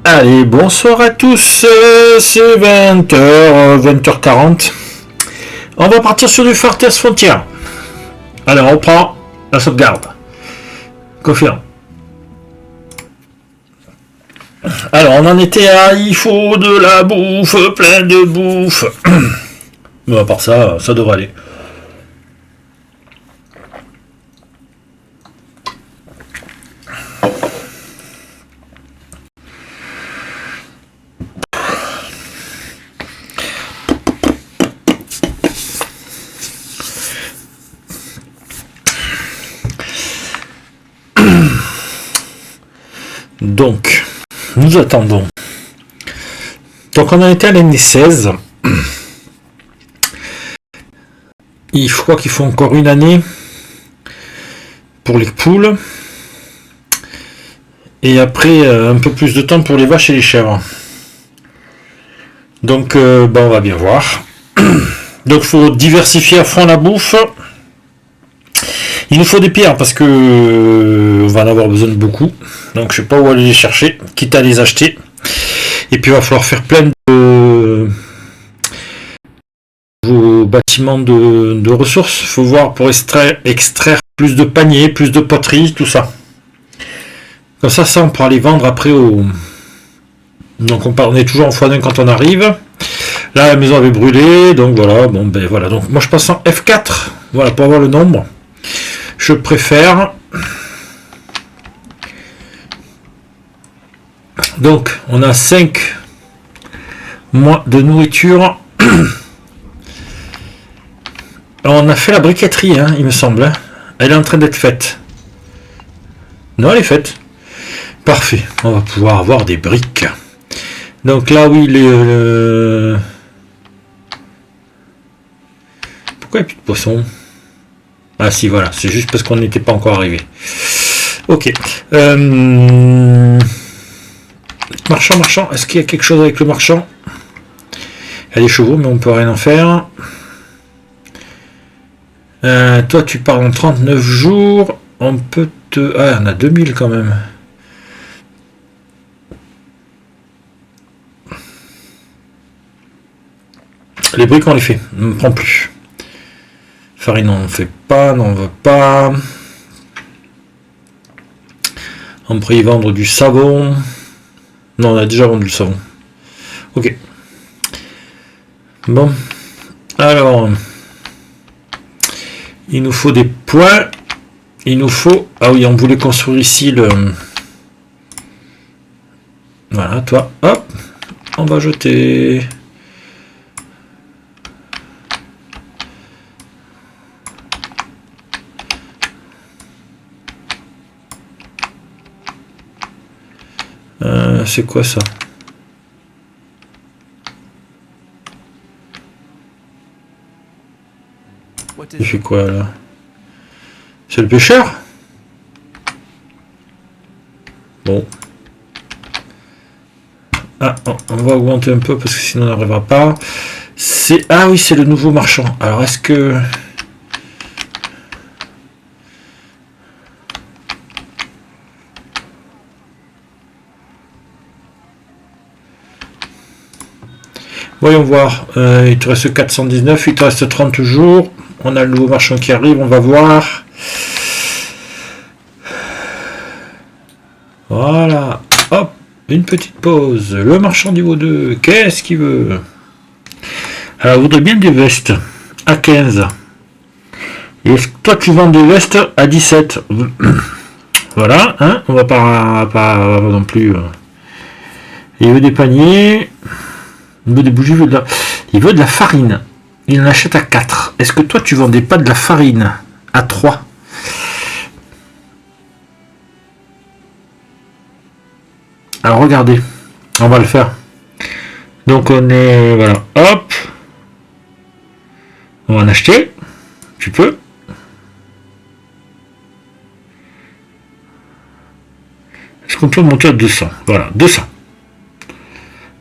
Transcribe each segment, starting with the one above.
Allez, bonsoir à tous, c'est 20h, 20h40. On va partir sur du Far Test Frontier. Alors, on prend la sauvegarde. Confirme. Alors, on en était à il faut de la bouffe, plein de bouffe. Bon, à part ça, ça devrait aller. Donc, nous attendons. Donc, on a été à l'année 16. Je crois qu'il faut encore une année pour les poules. Et après, un peu plus de temps pour les vaches et les chèvres. Donc, on va bien voir. Donc, il faut diversifier à fond la bouffe. Il nous faut des pierres parce que on va en avoir besoin de beaucoup. Donc je sais pas où aller les chercher, quitte à les acheter. Et puis il va falloir faire plein de vos bâtiments de ressources. Il faut voir pour extraire plus de paniers, plus de poteries, tout ça. Comme ça on pourra les vendre après au. Donc on est toujours en x1 quand on arrive. Là la maison avait brûlé, donc voilà, voilà. Donc moi je passe en F4, voilà, pour avoir le nombre. Je préfère. Donc, on a 5 mois de nourriture. Alors, on a fait la briqueterie, hein, il me semble. Elle est en train d'être faite. Non, elle est faite. Parfait. On va pouvoir avoir des briques. Donc là, oui, pourquoi il n'y a plus de poissons? Ah si, voilà, c'est juste parce qu'on n'était pas encore arrivé. Ok. Marchand, est-ce qu'il y a quelque chose avec le marchand? Il y a des chevaux, mais on peut rien en faire. Toi, tu pars en 39 jours. On peut te... Ah, on a 2000 quand même. Les briques, on les fait. On ne prend plus. Farine, on ne fait pas, non, on ne veut pas. On pourrait y vendre du savon. Non, on a déjà vendu le savon. Ok. Bon. Alors. Il nous faut des points. Il nous faut... Ah oui, on voulait construire ici le... Voilà, toi. Hop. On va jeter... c'est quoi ça? Il fait quoi là? C'est le pêcheur? Bon. Ah, on va augmenter un peu parce que sinon on n'arrivera pas. C'est... Ah oui, c'est le nouveau marchand. Alors est-ce que... Voyons voir, il te reste 419, il te reste 30 jours, on a le nouveau marchand qui arrive, on va voir. Voilà, hop, une petite pause. Le marchand niveau 2, qu'est-ce qu'il veut? Alors, il voudrait bien des vestes à 15. Et toi, tu vends des vestes à 17. Voilà, hein, on va pas non plus... Il veut des paniers... Il veut des bougies, il veut de la farine. Il en achète à 4. Est-ce que toi, tu vendais pas de la farine à 3? Alors, regardez. On va le faire. Donc, on est... Voilà. Hop. On va en acheter. Tu peux. Est-ce qu'on peut monter à 200? Voilà, 200.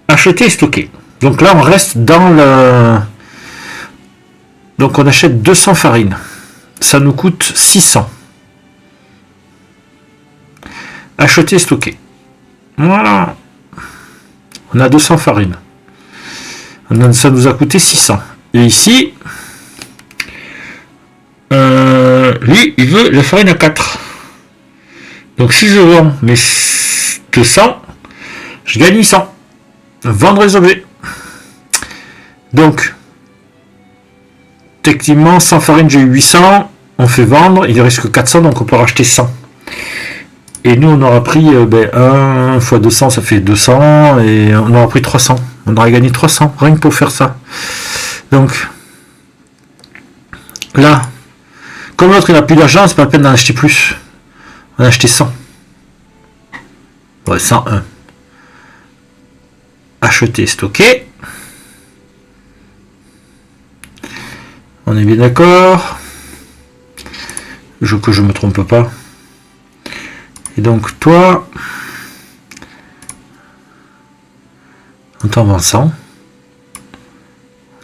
Acheter et stocker. Donc là, on reste dans le... Donc on achète 200 farines. Ça nous coûte 600. Acheter, stocker. Voilà. On a 200 farines. Ça nous a coûté 600. Et ici, lui, il veut la farine à 4. Donc si je vends mes 200, je gagne 100. Vendre les objets. Donc, techniquement, sans farine, j'ai eu 800. On fait vendre, il reste que 400, donc on peut racheter 100. Et nous, on aura pris 1 fois 200, ça fait 200, et on aura pris 300. On aura gagné 300, rien que pour faire ça. Donc, là, comme l'autre, il n'a plus d'argent, c'est pas la peine d'en acheter plus. On a acheté 100. Ouais, 101. Acheter, stocker. On est bien d'accord. Que je me trompe pas. Et donc, toi, on t'en vend 100.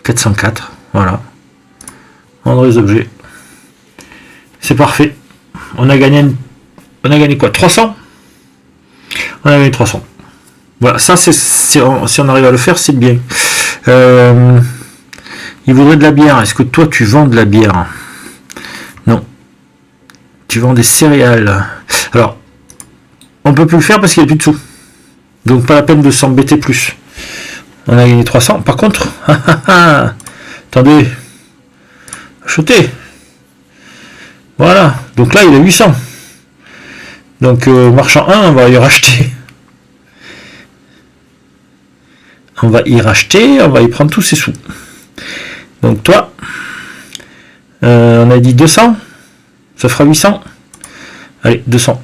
404. Voilà. Vendre les objets. C'est parfait. On a gagné quoi? 300. On a gagné 300. Voilà, ça, si on arrive à le faire, c'est bien. Il voudrait de la bière. Est-ce que toi, tu vends de la bière? Non. Tu vends des céréales. Alors, on peut plus le faire parce qu'il n'y a plus de sous. Donc, pas la peine de s'embêter plus. On a gagné 300. Par contre, attendez. Acheter. Voilà. Donc là, il a 800. Donc, marchand 1, on va y racheter. On va y racheter, on va y prendre tous ses sous. Donc toi, on a dit 200, ça fera 800. Allez, 200.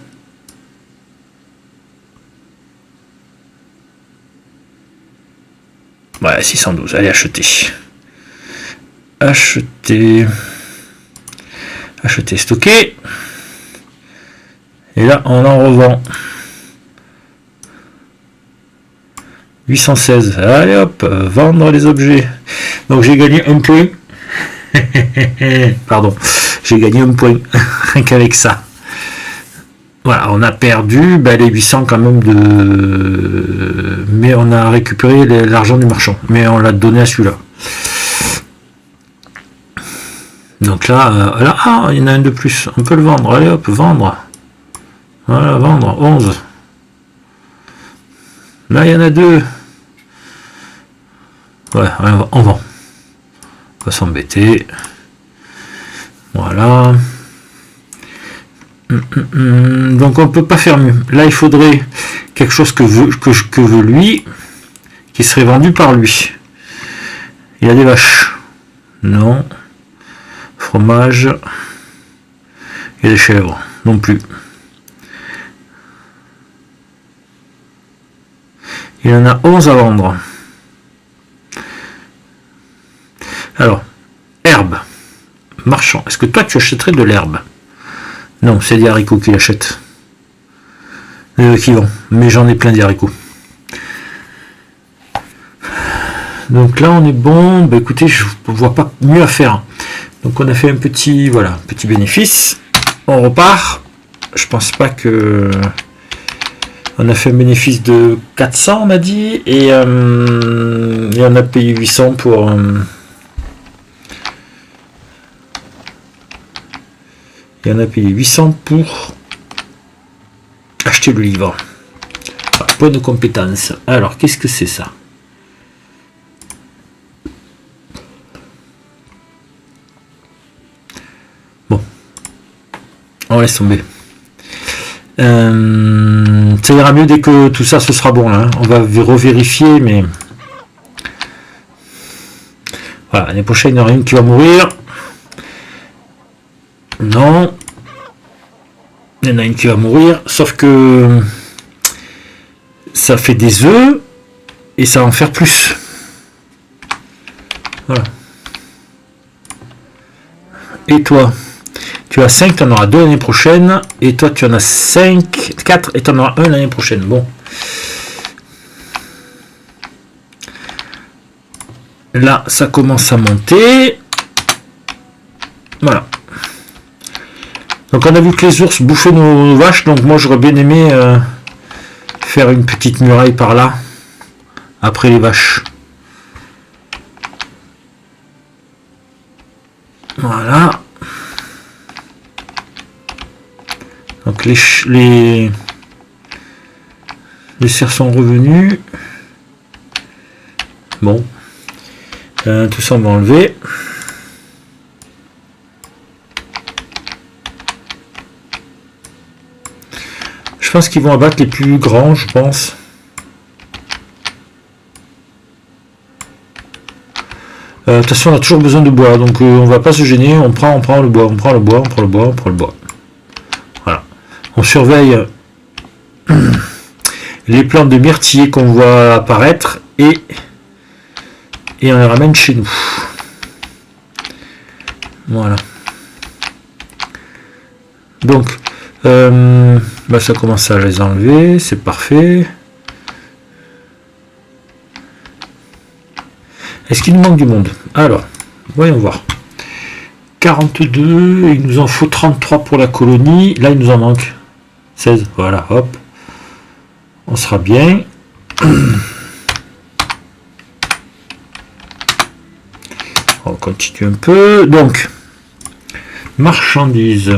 Ouais, 612, allez, acheter. Acheter. Acheter, stocker. Et là, on en revend. 816. Allez hop, vendre les objets. Donc j'ai gagné un point. Pardon, j'ai gagné un point. Rien qu'avec ça. Voilà, on a perdu les 800 quand même de... Mais on a récupéré l'argent du marchand. Mais on l'a donné à celui-là. Donc là, il y en a un de plus. On peut le vendre. Allez hop, vendre. Voilà, vendre. 11. Là, il y en a deux. Ouais, on vend. On va s'embêter. Voilà. Donc on peut pas faire mieux. Là, il faudrait quelque chose que veut lui, qui serait vendu par lui. Il y a des vaches. Non. Fromage. Il y a des chèvres. Non plus. Il y en a 11 à vendre. Alors, herbe. Marchand. Est-ce que toi, tu achèterais de l'herbe? Non, c'est des haricots qu'il achète. Qui vont. Mais j'en ai plein des haricots. Donc là, on est bon. Bah, écoutez, je ne vois pas mieux à faire. Donc on a fait un petit, voilà, petit bénéfice. On repart. Je pense pas que... On a fait un bénéfice de 400, on a dit. Et on a payé 800 pour... Et on a payé 800 pour acheter le livre. Voilà, point de compétence. Alors, qu'est-ce que c'est ça? Bon. On laisse tomber. Ça ira mieux dès que tout ça, ce sera bon. Là, hein. On va revérifier, mais... Voilà, l'année prochaine, il n'y en a une qui va mourir. Non. Il y en a une qui va mourir, sauf que ça fait des œufs et ça va en faire plus. Voilà. Et toi, tu as 5, tu en auras 2 l'année prochaine. Et toi, tu en as 5, 4 et tu en auras 1 l'année prochaine. Bon. Là, ça commence à monter. Voilà. Donc on a vu que les ours bouffaient nos vaches, donc moi j'aurais bien aimé faire une petite muraille par là, après les vaches. Voilà. Donc les cerfs sont revenus. Bon. Tout ça on va enlever. Je pense qu'ils vont abattre les plus grands, je pense. De toute façon, on a toujours besoin de bois, donc on va pas se gêner. On prend le bois, on prend le bois. Voilà. On surveille les plantes de myrtille qu'on voit apparaître et on les ramène chez nous. Voilà. Donc, ça commence à les enlever, c'est parfait. Est-ce qu'il nous manque du monde? Alors, voyons voir. 42, il nous en faut 33 pour la colonie. Là, il nous en manque 16. Voilà, hop. On sera bien. On continue un peu. Donc, marchandises.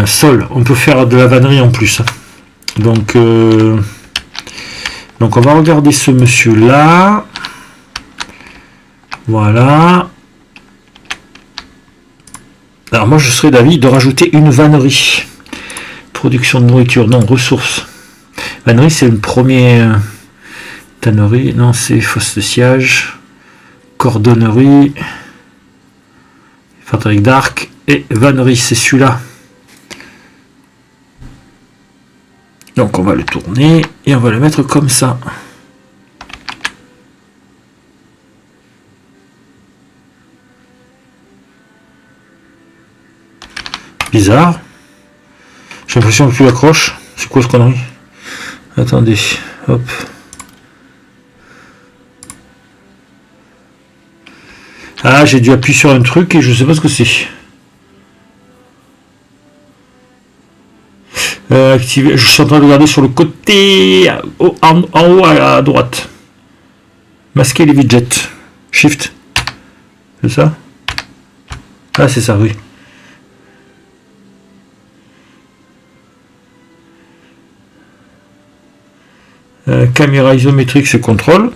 Sol, on peut faire de la vannerie en plus. Donc on va regarder ce monsieur là. Voilà. Alors moi je serais d'avis de rajouter une vannerie. Production de nourriture, non, ressources. Vannerie c'est le premier. Tannerie, non c'est fosse de sciage. Cordonnerie. Fabrique d'arc. Et vannerie c'est celui-là. Donc on va le tourner et on va le mettre comme ça. Bizarre. J'ai l'impression que plus accroche. C'est quoi ce connerie? Attendez. Hop. Ah, j'ai dû appuyer sur un truc et je sais pas ce que c'est. Activer. Je suis en train de regarder sur le côté en haut à droite. Masquer les widgets. Shift. C'est ça? Ah, c'est ça, oui. Caméra isométrique, c'est contrôle.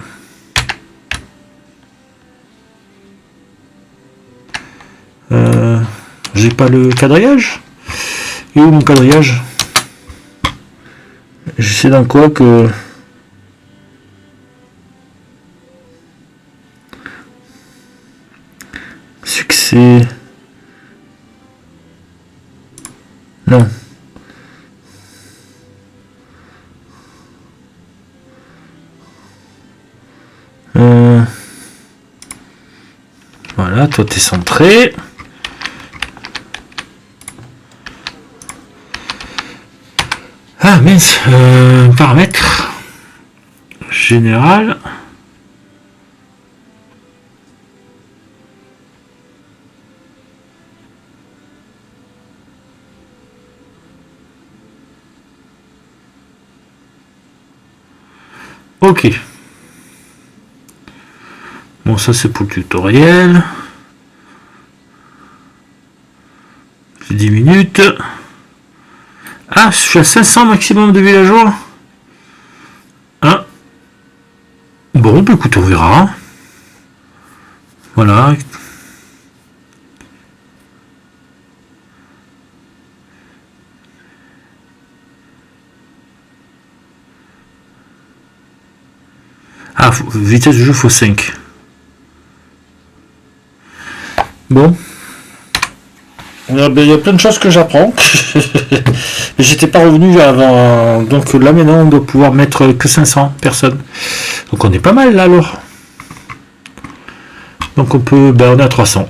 J'ai pas le quadrillage. Et où mon quadrillage? Je sais dans quoi que... Succès... Non. Voilà, toi t'es centré. Ah mince, paramètres général. Ok. Bon, ça c'est pour le tutoriel. C'est 10 minutes. Ah, je suis à 500 maximum de villageois. Hein? Bon, bah écoute, on verra. Voilà. Ah, vitesse du jeu, faut 5. Bon. Il y a plein de choses que j'apprends. J'étais pas revenu avant. Donc là maintenant on doit pouvoir mettre que 500 personnes. Donc on est pas mal là alors. Donc on peut. Ben on est à 300.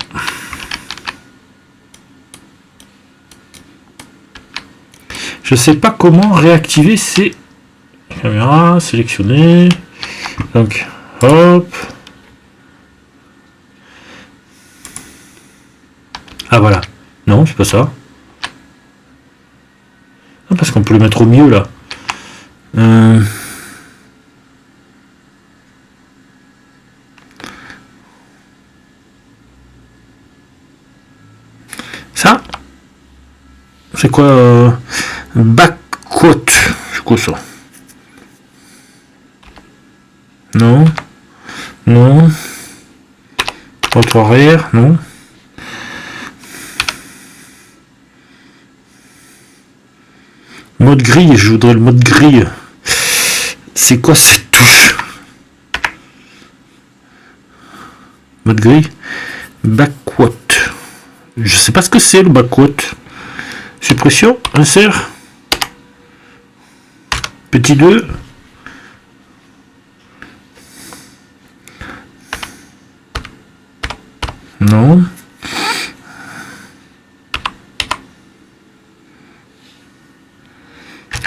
Je sais pas comment réactiver ces caméras. Sélectionner. Donc hop. Ah voilà. Non, c'est pas ça. Ah, parce qu'on peut le mettre au milieu là. C'est quoi Backquote. C'est quoi ça? Non. Non. Autre arrière, non. Mode grille, je voudrais le mode grille. C'est quoi cette touche? Mode grille. Backquote. Je sais pas ce que c'est le backquote. Suppression, insert. Petit 2. Non.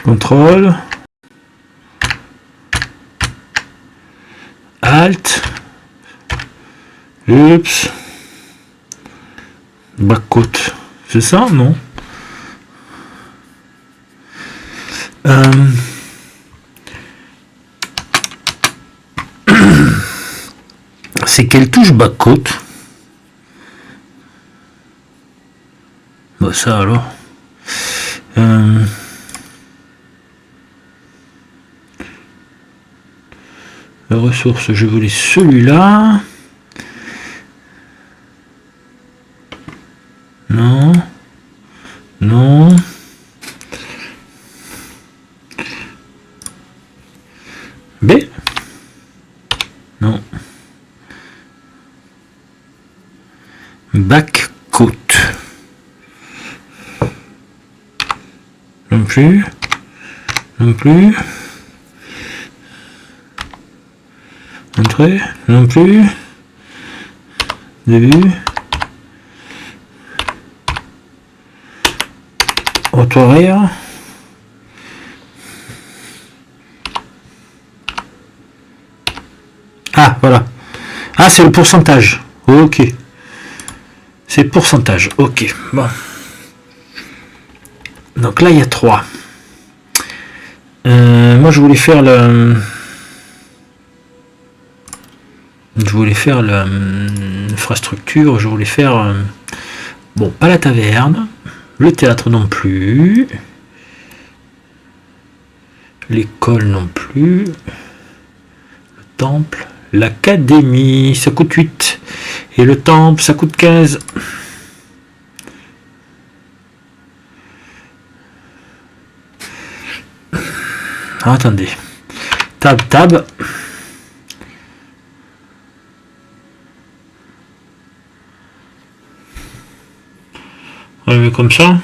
Contrôle. Alt. Oups. Backquote. C'est ça, non? C'est quelle touche backquote? Bah ça alors. Ressources, je voulais celui-là. Non. Non. B. Non. Backquote. Non plus. Non plus. Entrée. Non plus. Début. Autre arrière. Ah, voilà. Ah, c'est le pourcentage. Ok. C'est pourcentage. Ok. Bon. Donc là, il y a 3. Moi, je voulais faire le... Je voulais faire l'infrastructure. Je voulais faire... Bon, pas la taverne. Le théâtre non plus. L'école non plus. Le temple. L'académie, ça coûte 8. Et le temple, ça coûte 15. Ah, attendez. Tab. On met comme ça.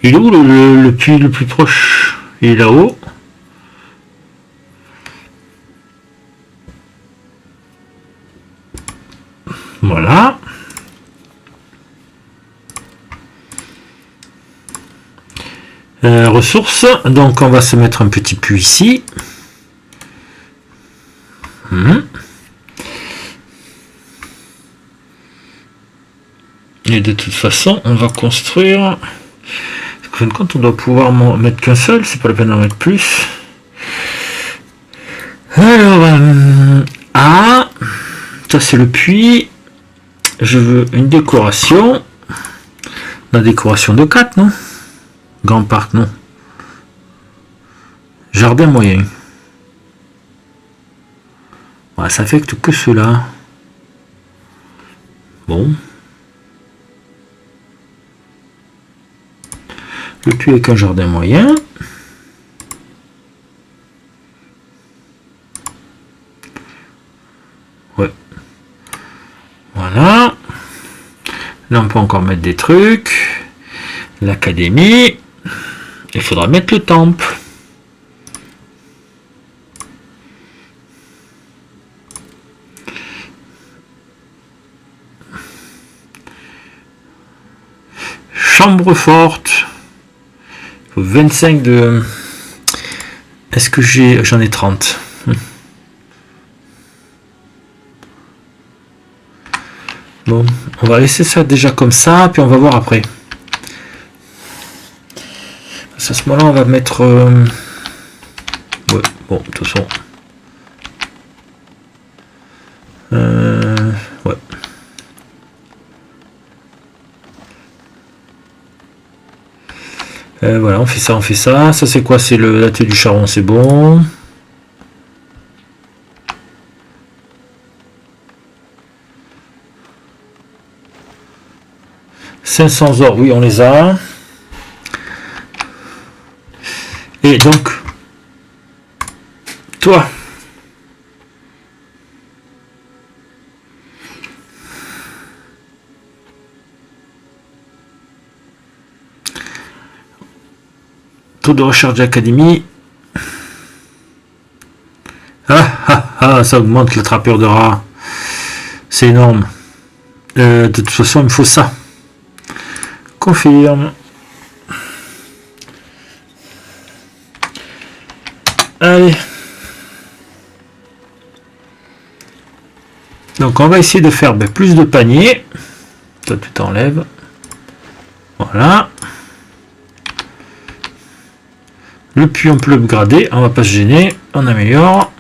Il est où le puits le plus proche? Il est là-haut. Voilà. Ressources. Donc on va se mettre un petit puits ici. Et de toute façon, on va construire. En fin de compte, on doit pouvoir mettre qu'un seul. C'est pas la peine d'en mettre plus. Alors, ça c'est le puits. Je veux une décoration. La décoration de 4, non? Grand parc, non. Jardin moyen. Voilà, ça affecte que cela. Bon. Le puits avec un jardin moyen. Ouais. Voilà. Là, on peut encore mettre des trucs. L'académie. Il faudra mettre le temple. Chambre forte. Il faut 25 de... Est-ce que j'en ai 30? Bon, on va laisser ça déjà comme ça, puis on va voir après. À ce moment-là, on va mettre... Ouais, bon, de toute façon... Ouais. Voilà, on fait ça, on fait ça. Ça, c'est quoi? C'est le thé du charbon, c'est bon. « 500 or, oui, on les a. Et donc, toi, taux de recherche d'académie. Ça augmente l'attrapeur de rats. C'est énorme. De toute façon, il me faut ça. Confirme. Allez. Donc on va essayer de faire plus de paniers. Toi tu t'enlèves. Voilà. Le puits on peut l'upgrader. On va pas se gêner. On améliore.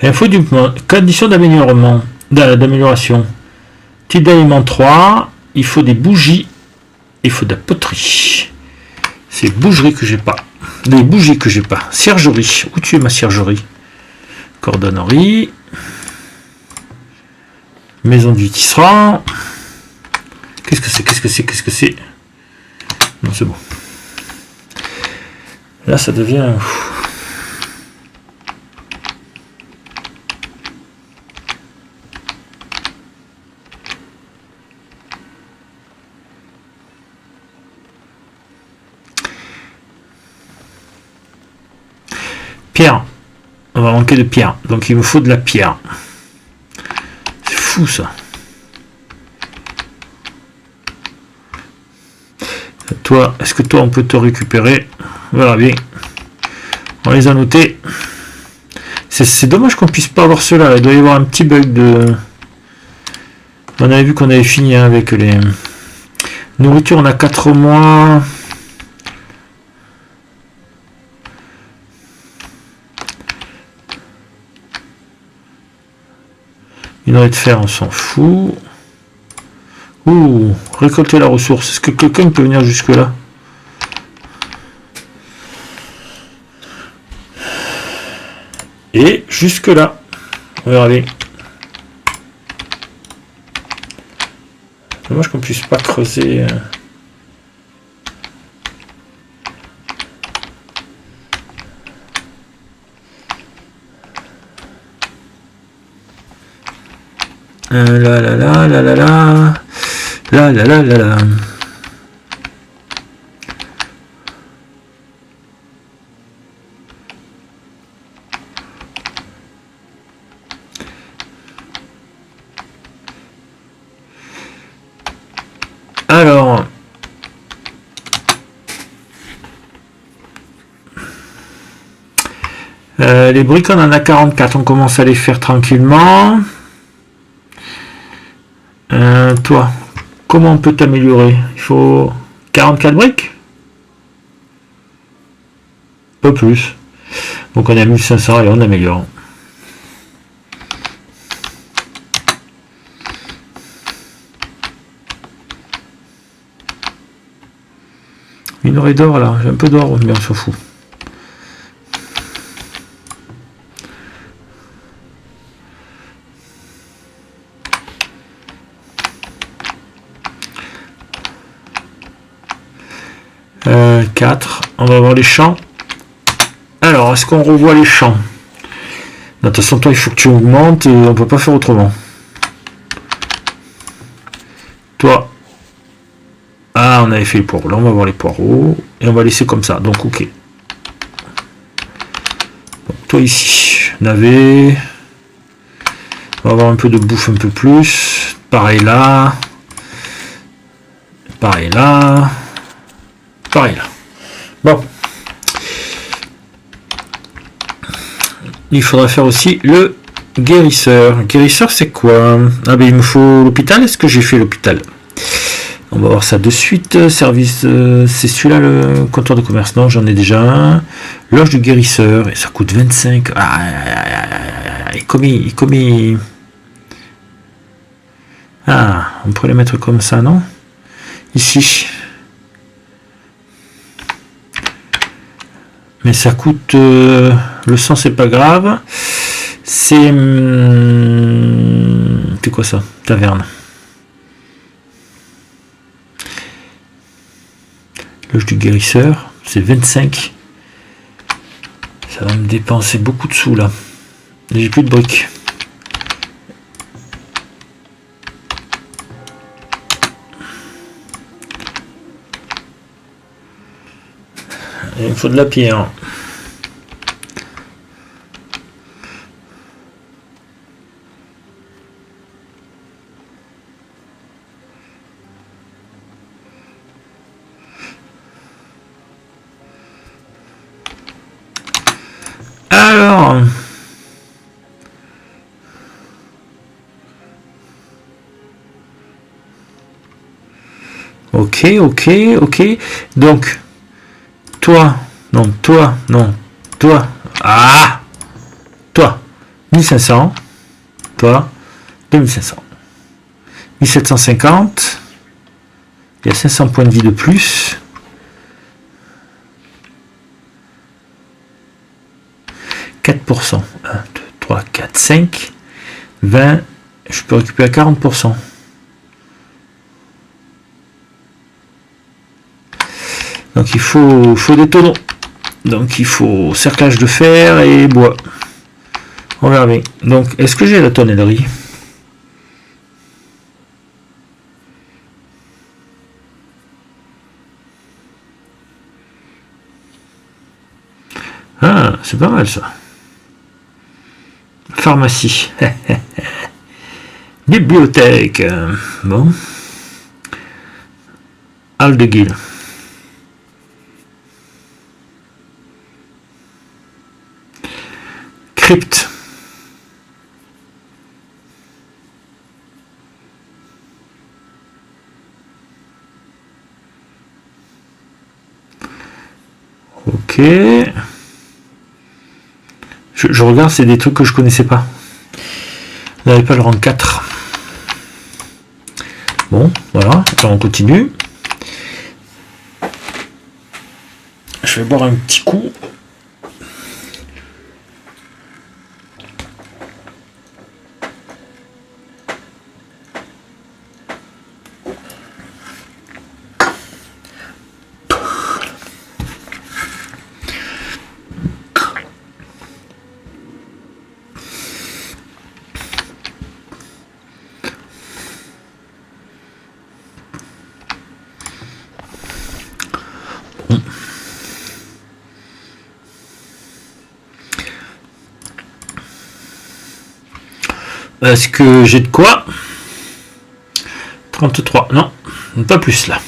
Info du condition d'amélioration. Type d'aliment 3. Il faut des bougies. Il faut de la poterie. C'est bougerie que j'ai pas. Des bougies que j'ai pas. Ciergerie. Où tu es ma ciergerie? Cordonnerie. Maison du tisserand. Qu'est-ce que c'est? Qu'est-ce que c'est? Qu'est-ce que c'est? Non, c'est bon. Là, ça devient... Pierre. On va manquer de pierre. Donc, il me faut de la pierre. C'est fou, ça. Toi, est-ce que toi, on peut te récupérer? Voilà, bien. On les a notés. C'est dommage qu'on puisse pas avoir cela. Il doit y avoir un petit bug de... On avait vu qu'on avait fini avec les... Nourriture, on a 4 mois... Minerai de fer, on s'en fout. Ouh, récolter la ressource. Est-ce que quelqu'un peut venir jusque là? Et jusque là. On verra bien. Dommage qu'on puisse pas creuser. La la la la la la la la la la la. Alors, les briques on en a 44, on commence à les faire tranquillement. Toi, comment on peut t'améliorer? Il faut 44 briques? Pas plus. Donc on a 1500 et on améliore. Minerai d'or là, j'ai un peu d'or, mais on s'en fout. On va voir les champs. Alors, est-ce qu'on revoit les champs? De toute façon, toi, il faut que tu augmentes et on peut pas faire autrement. Toi. Ah, on avait fait les poireaux. Là, on va voir les poireaux. Et on va laisser comme ça. Donc, ok. Donc, toi, ici. Navet. On va avoir un peu de bouffe un peu plus. Pareil là. Pareil là. Pareil là. Bon. Il faudra faire aussi le guérisseur. Guérisseur, c'est quoi? Ah ben il me faut l'hôpital. Est-ce que j'ai fait l'hôpital? On va voir ça de suite. Service, c'est celui-là le comptoir de commerce. Non, j'en ai déjà un. Loge du guérisseur. Et ça coûte 25. Et comme Ah, on pourrait les mettre comme ça, non? Ici. Mais ça coûte... le sang, c'est pas grave. C'est quoi ça? Taverne. Loge du guérisseur, c'est 25. Ça va me dépenser beaucoup de sous là. J'ai plus de briques. Il me faut de la pierre. Alors, ok. Donc, toi, non, toi, toi, 1500, toi, 2500, 1750, il y a 500 points de vie de plus. 4%, 1, 2, 3, 4, 5, 20, je peux récupérer 40%. Donc il faut des tonneaux. Donc il faut cerclage de fer et bois. On verra bien. Donc est-ce que j'ai la tonnellerie? Ah, c'est pas mal ça. Pharmacie. Bibliothèque. Bon. Aldeguil. Crypte. Ok. Je regarde, c'est des trucs que je connaissais pas. On n'avait pas le rang 4. Bon, voilà, alors on continue. Je vais boire un petit coup. Est-ce que j'ai de quoi? 33, non, pas plus là.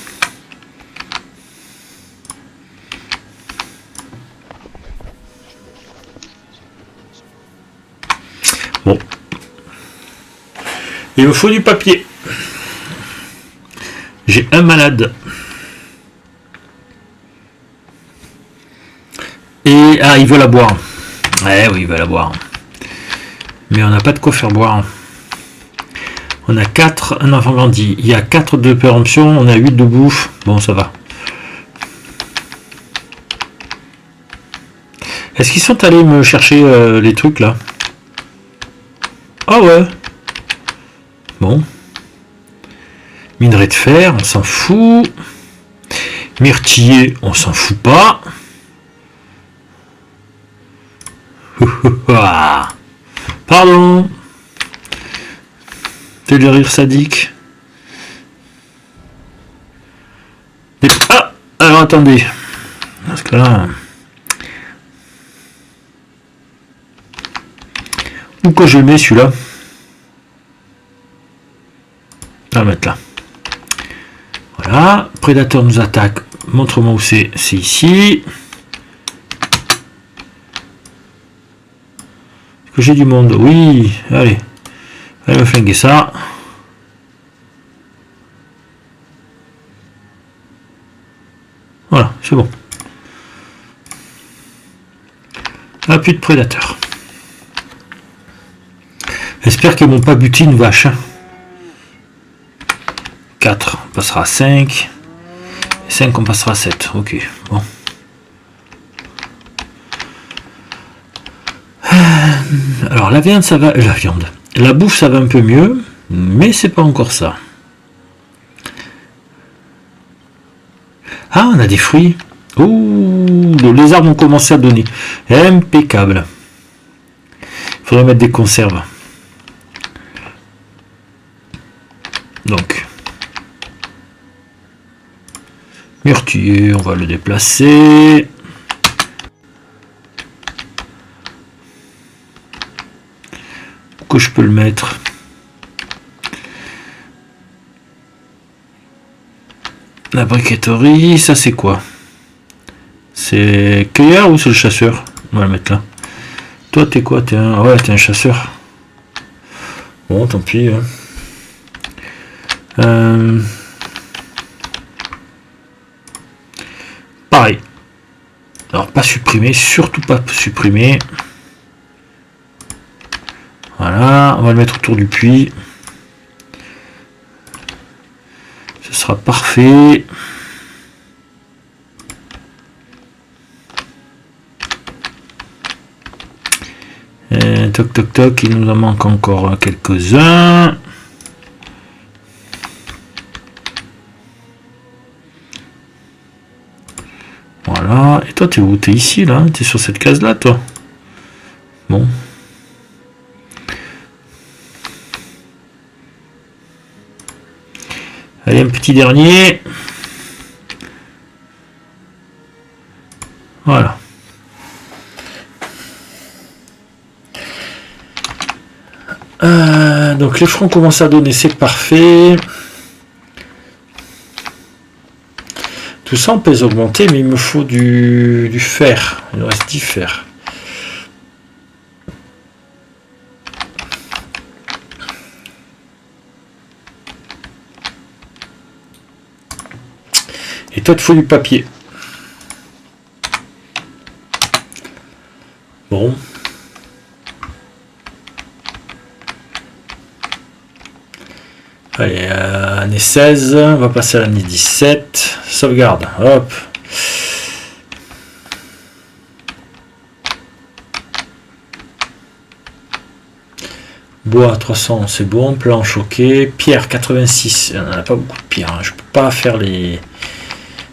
Bon. Il me faut du papier. J'ai un malade. Et il veut la boire. Eh oui, il veut la boire. Mais on n'a pas de quoi faire boire. On a 4, un enfant grandi. Il y a 4 de péremption, on a 8 de bouffe. Bon, ça va. Est-ce qu'ils sont allés me chercher les trucs là? Ah ouais. Bon. Minerai de fer, on s'en fout. Myrtillé, on s'en fout pas. Pardon. C'est le rire sadique. Ah, alors attendez. Parce que là... Où que je le mets celui-là? On va le mettre là. Voilà. Prédateur nous attaque. Montre-moi où c'est. C'est ici. Est-ce que j'ai du monde? Oui. Allez. Allez me flinguer ça. C'est bon. Ah, plus de prédateurs. J'espère qu'ils m'ont pas buté une vache. 4, on passera à 5. 5, on passera à 7. Ok, bon. Alors la viande, ça va. La viande. La bouffe, ça va un peu mieux. Mais c'est pas encore ça. Ah, on a des fruits. Ouh, les arbres ont commencé à donner. Impeccable. Il faudrait mettre des conserves. Donc. Myrtille, on va le déplacer. Que je peux le mettre. La briqueterie, ça c'est quoi? C'est cueilleur ou c'est le chasseur? On va le mettre là. Toi t'es quoi? T'es un... Ouais, t'es un chasseur. Bon, tant pis. Hein. Pareil. Alors pas supprimer, surtout pas supprimer. Voilà, on va le mettre autour du puits. Ce sera parfait. Et toc toc toc, il nous en manque encore quelques-uns. Voilà, et toi t'es où? T'es ici là? T'es sur cette case là toi? Bon. Allez, un petit dernier. Voilà. Donc les fronts commencent à donner, c'est parfait. Tout ça on peut les augmenter, mais il me faut du fer. Il me reste 10 fer. Et toi, il te faut du papier. Bon. Allez, année 16, on va passer à l'année 17. Sauvegarde, hop. Bois 300, c'est bon. Planche, ok. Pierre 86, on n'en a pas beaucoup de pierre. Hein. Je peux pas faire les...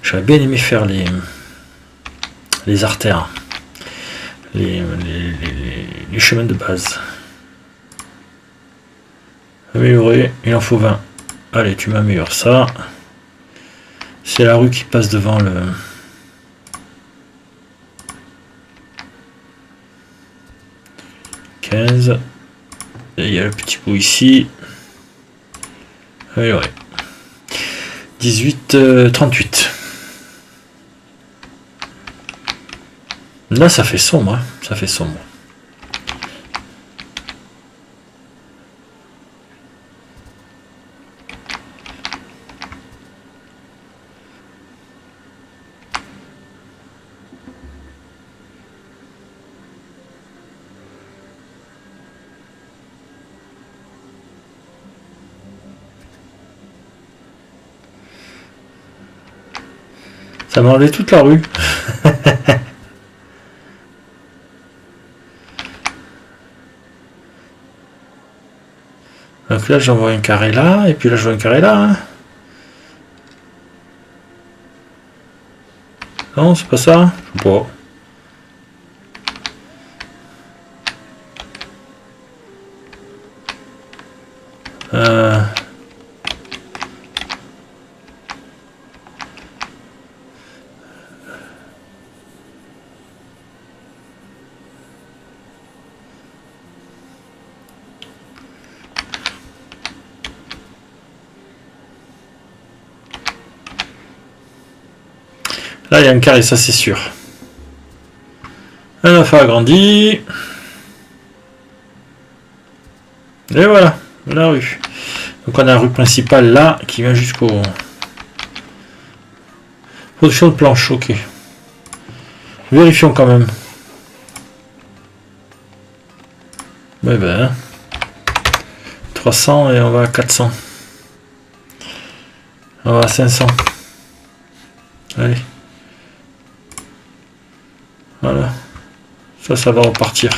J'aurais bien aimé faire les artères. Les chemins de base. Améliorer, il en faut 20. Allez, tu m'améliores ça. C'est la rue qui passe devant le... « 15. Et il y a le petit bout ici. Améliorer. 18, 38. Là, ça fait sombre. Hein. Ça fait sombre. Ça m'a enlevé toute la rue. Donc là, j'envoie un carré là, et puis là, je vois un carré là. Hein. Non, c'est pas ça. Je sais pas. Là, il y a un carré, ça c'est sûr. Un enfant agrandi. Et voilà, la rue. Donc on a la rue principale là, qui vient jusqu'au... Production de planches, ok. Vérifions quand même. Ouais ben. 300 et on va à 400. On va à 500. Allez. Voilà. Ça va repartir.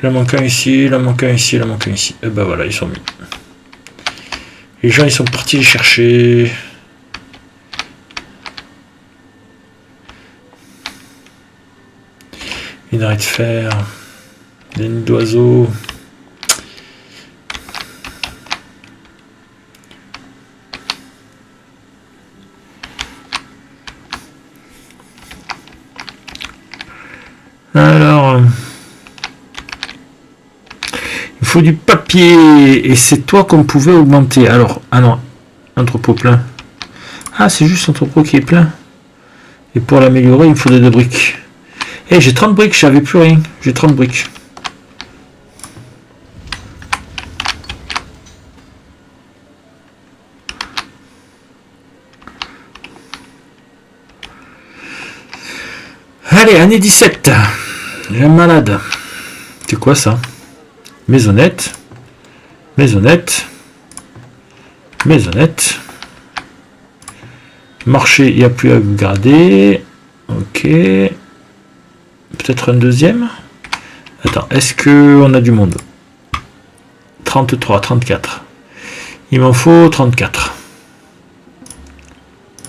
Il en manque un ici, il en manque un ici, il en manque un ici. Et ben voilà, ils sont mis. Les gens, ils sont partis les chercher. Une arrêt de fer. Des nids d'oiseaux. Alors, il faut du papier et c'est toi qu'on pouvait augmenter. Alors, ah non, entrepôt plein. Ah, c'est juste entrepôt qui est plein. Et pour l'améliorer, il me faudrait 2 briques. Eh, j'ai 30 briques, j'avais plus rien. J'ai 30 briques. Allez, année 17. J'ai un malade. C'est quoi ça? Maisonnette. Maisonnette. Maisonnette. Marché, il n'y a plus à garder. Ok. Peut-être un deuxième. Attends, est-ce qu'on a du monde? 33, 34. Il m'en faut 34.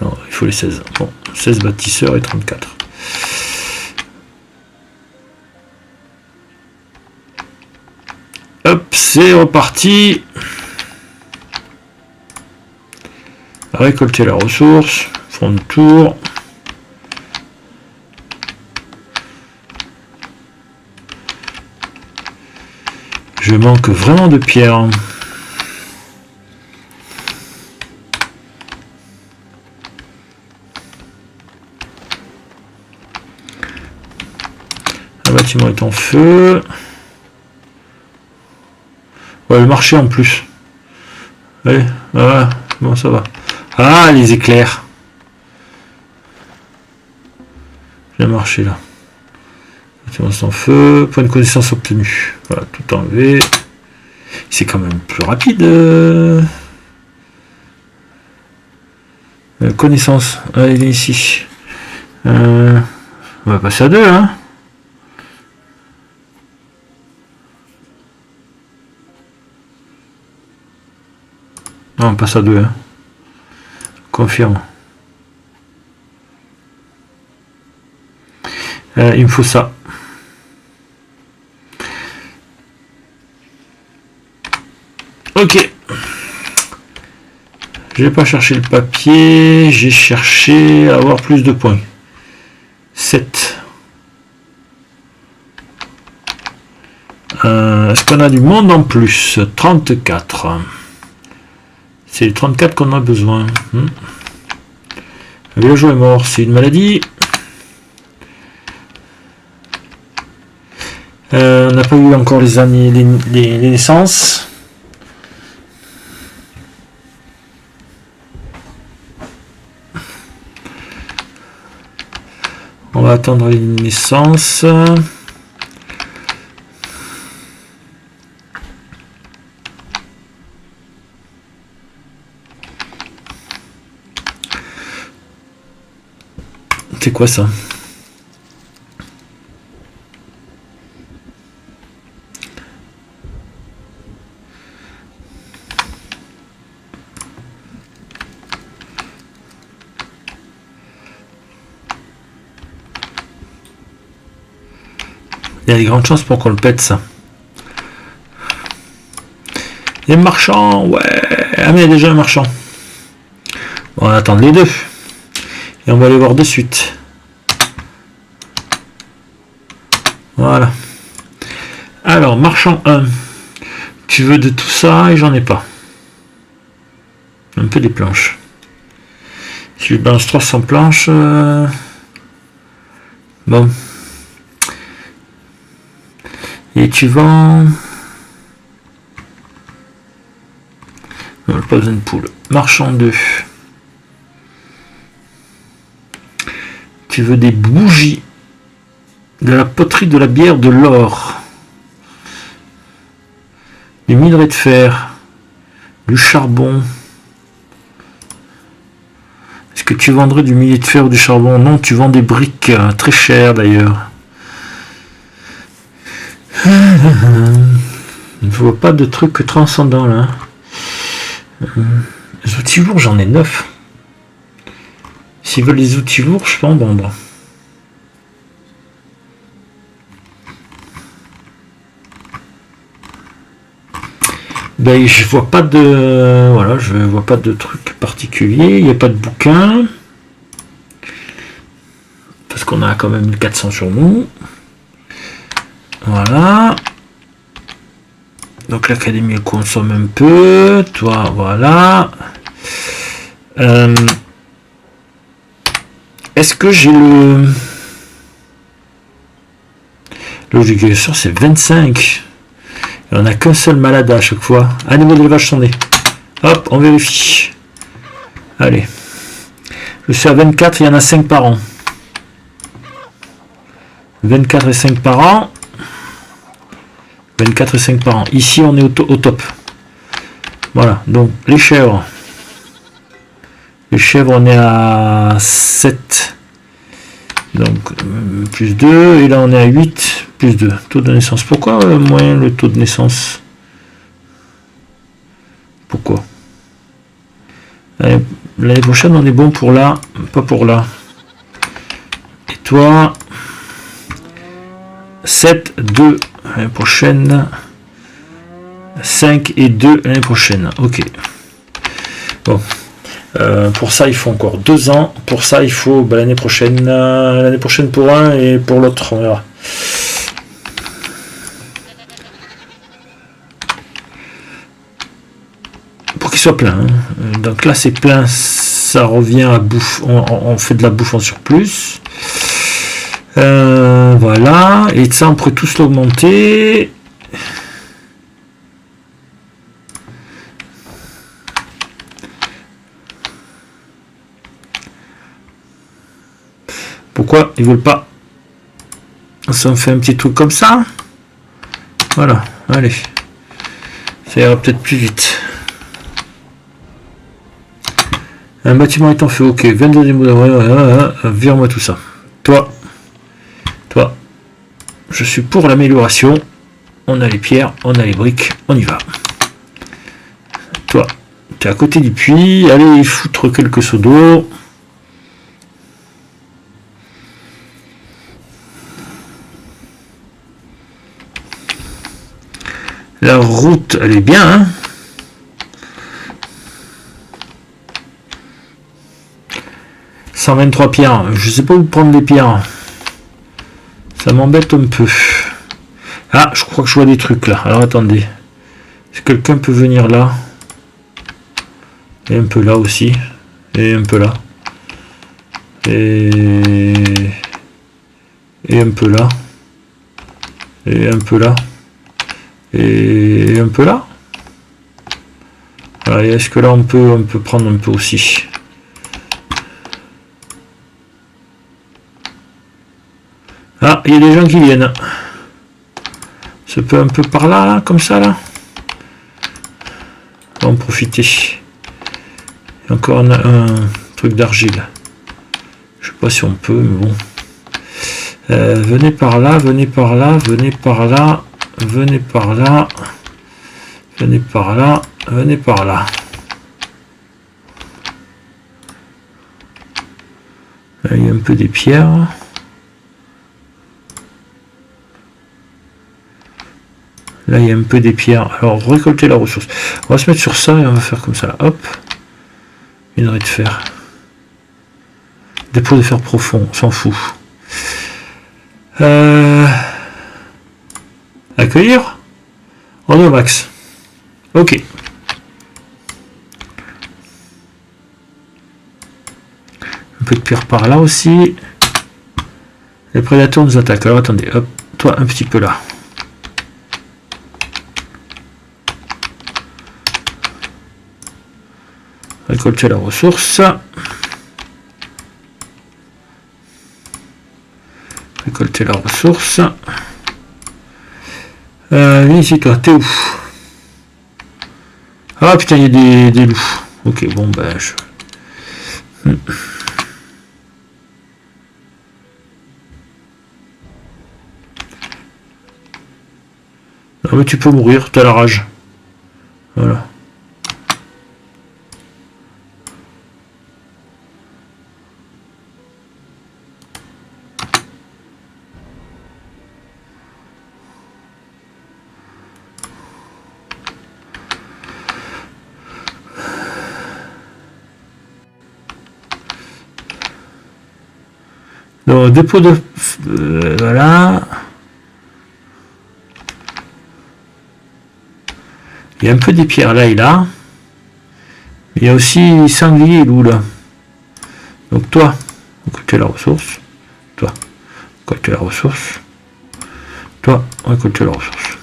Non, il faut les 16. Bon, 16 bâtisseurs et 34. Hop, c'est reparti. Récolter la ressource. Fond de tour. Je manque vraiment de pierre. Le bâtiment est en feu. Ouais, le marché en plus. Allez, voilà, bon ça va. Ah, les éclairs. Le marché là. Bâtiment en feu. Point de connaissance obtenu. Voilà, tout enlevé. C'est quand même plus rapide. Connaissance. Allez, ici. On va passer à 2, hein. Non, on passe à 2. Hein. Confirme. Il me faut ça. Ok. J'ai pas cherché le papier. J'ai cherché à avoir plus de points. 7. Est-ce qu'on a du monde en plus? 34. C'est les 34 qu'on a besoin. Le villageois est mort, c'est une maladie. On n'a pas eu encore les années, les naissances. On va attendre les naissances. C'est quoi ça? Il y a des grandes chances pour qu'on le pète ça. Les marchands, ouais. Ah mais il y a déjà un marchand. Bon, on va attendre les deux. Et on va les voir de suite. Voilà. Alors, marchand 1. Tu veux de tout ça et j'en ai pas. Un peu des planches. Si je balance 300 planches... Bon. Et tu vends... pas besoin de poule. Marchand 2. Tu veux des bougies, de la poterie, de la bière, de l'or, des minerais de fer, du charbon. Est-ce que tu vendrais du minerai de fer ou du charbon? Non, tu vends des briques, très chères d'ailleurs. Je ne vois pas de trucs transcendants là. Les outils lourds, j'en ai 9. S'ils veulent les outils lourds, je peux en vendre. Ben, je vois pas de. Voilà, je vois pas de truc particulier. Il n'y a pas de bouquin. Parce qu'on a quand même 1400 sur nous. Voilà. Donc l'académie consomme un peu. Toi, voilà. Est-ce que j'ai le logique c'est 25. Et on n'a qu'un seul malade à chaque fois. Animaux d'élevage sondé. Hop, on vérifie. Allez. Je suis à 24, il y en a 5 par an. 24 et 5 par an. 24 et 5 par an. Ici, on est au top. Voilà, donc les chèvres. Les chèvres, on est à 7. Donc, plus 2. Et là, on est à 8. Plus 2. Taux de naissance. Pourquoi moyen le taux de naissance? Pourquoi? L'année prochaine, on est bon pour là, pas pour là. Et toi, 7, 2 l'année prochaine. 5 et 2 l'année prochaine. Ok. Bon. Pour ça, il faut encore 2 ans. Pour ça, il faut l'année prochaine pour un et pour l'autre, on verra. Pour qu'il soit plein. Hein. Donc là, c'est plein. Ça revient à bouffe. On fait de la bouffe en surplus. Voilà. Et ça, on pourrait tous l'augmenter. Pourquoi ils veulent pas? Ça me fait un petit truc comme ça. Voilà, allez. Ça ira peut-être plus vite. Un bâtiment est en feu, ok. 22 vire-moi tout ça. Toi, je suis pour l'amélioration. On a les pierres, on a les briques, on y va. Toi, tu es à côté du puits. Allez foutre quelques seaux d'eau. La route, elle est bien, hein. « 123 pierres. Je sais pas où prendre les pierres. Ça m'embête un peu. Ah, je crois que je vois des trucs là. Alors attendez. Est-ce que quelqu'un peut venir là? Et un peu là aussi. Et un peu là. Et un peu là. Et un peu là. Et un peu là. Voilà, est-ce que là on peut prendre un peu aussi? Ah, il y a des gens qui viennent. Ça peut un peu par là, là, comme ça, là. On va en profiter. Il y a encore un truc d'argile. Je sais pas si on peut, mais bon. Venez par là, venez par là, venez par là. Venez par là, venez par là, venez par là. Là, il y a un peu des pierres. Là, il y a un peu des pierres. Alors, récolter la ressource. On va se mettre sur ça et on va faire comme ça. Là. Hop. Minerai de fer. Dépôt de fer profond. On s'en fout. Accueillir. On est au max. Ok. Un peu de pierre par là aussi. Les prédateurs nous attaquent. Alors attendez, hop, toi un petit peu là. Récolter la ressource. Récolter la ressource. Viens ici toi, t'es où? Ah putain, il y a des loups. Ok, bon ben je... Non mais tu peux mourir, t'as la rage. Voilà. Donc, dépôt de... voilà. Il y a un peu des pierres là et là. Il y a aussi sanglier et loup là. Donc toi, récolter la ressource. Toi, récolter la ressource. Toi, récolter la ressource.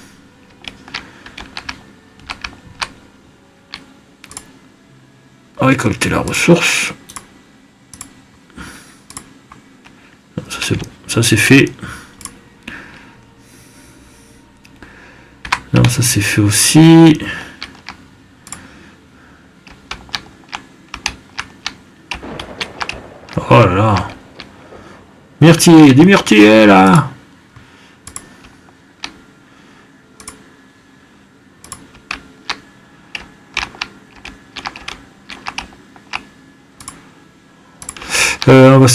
Récolter la ressource. Ça c'est bon, ça c'est fait. Non, ça c'est fait aussi. Oh là là. Myrtille, des myrtilles là.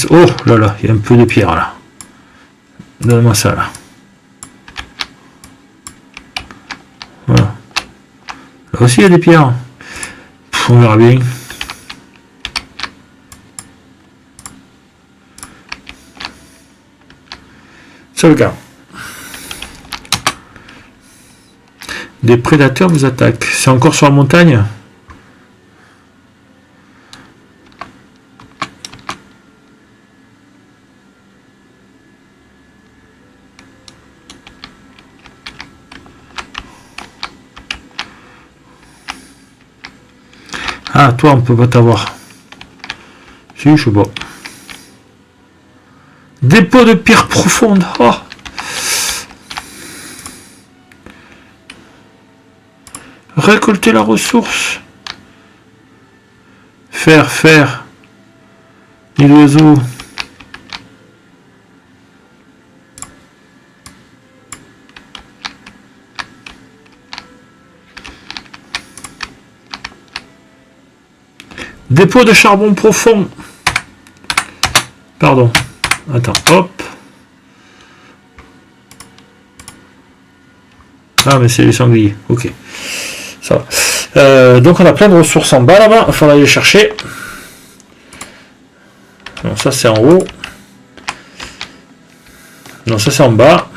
Oh là là, il y a un peu de pierre là. Donne-moi ça là. Voilà. Là aussi il y a des pierres. On verra bien. Sauvegarde. Des prédateurs vous attaquent. C'est encore sur la montagne? Ah, toi, on peut pas t'avoir. Si, je sais pas. Dépôt de pierre profonde. Oh. Récolter la ressource. Faire. Nid d'oiseau. Dépôt de charbon profond. Pardon. Attends, hop. Ah, mais c'est les sangliers. Ok. Ça va. Donc, on a plein de ressources en bas là-bas. Il faudra aller les chercher. Non, ça c'est en haut. Non, ça c'est en bas.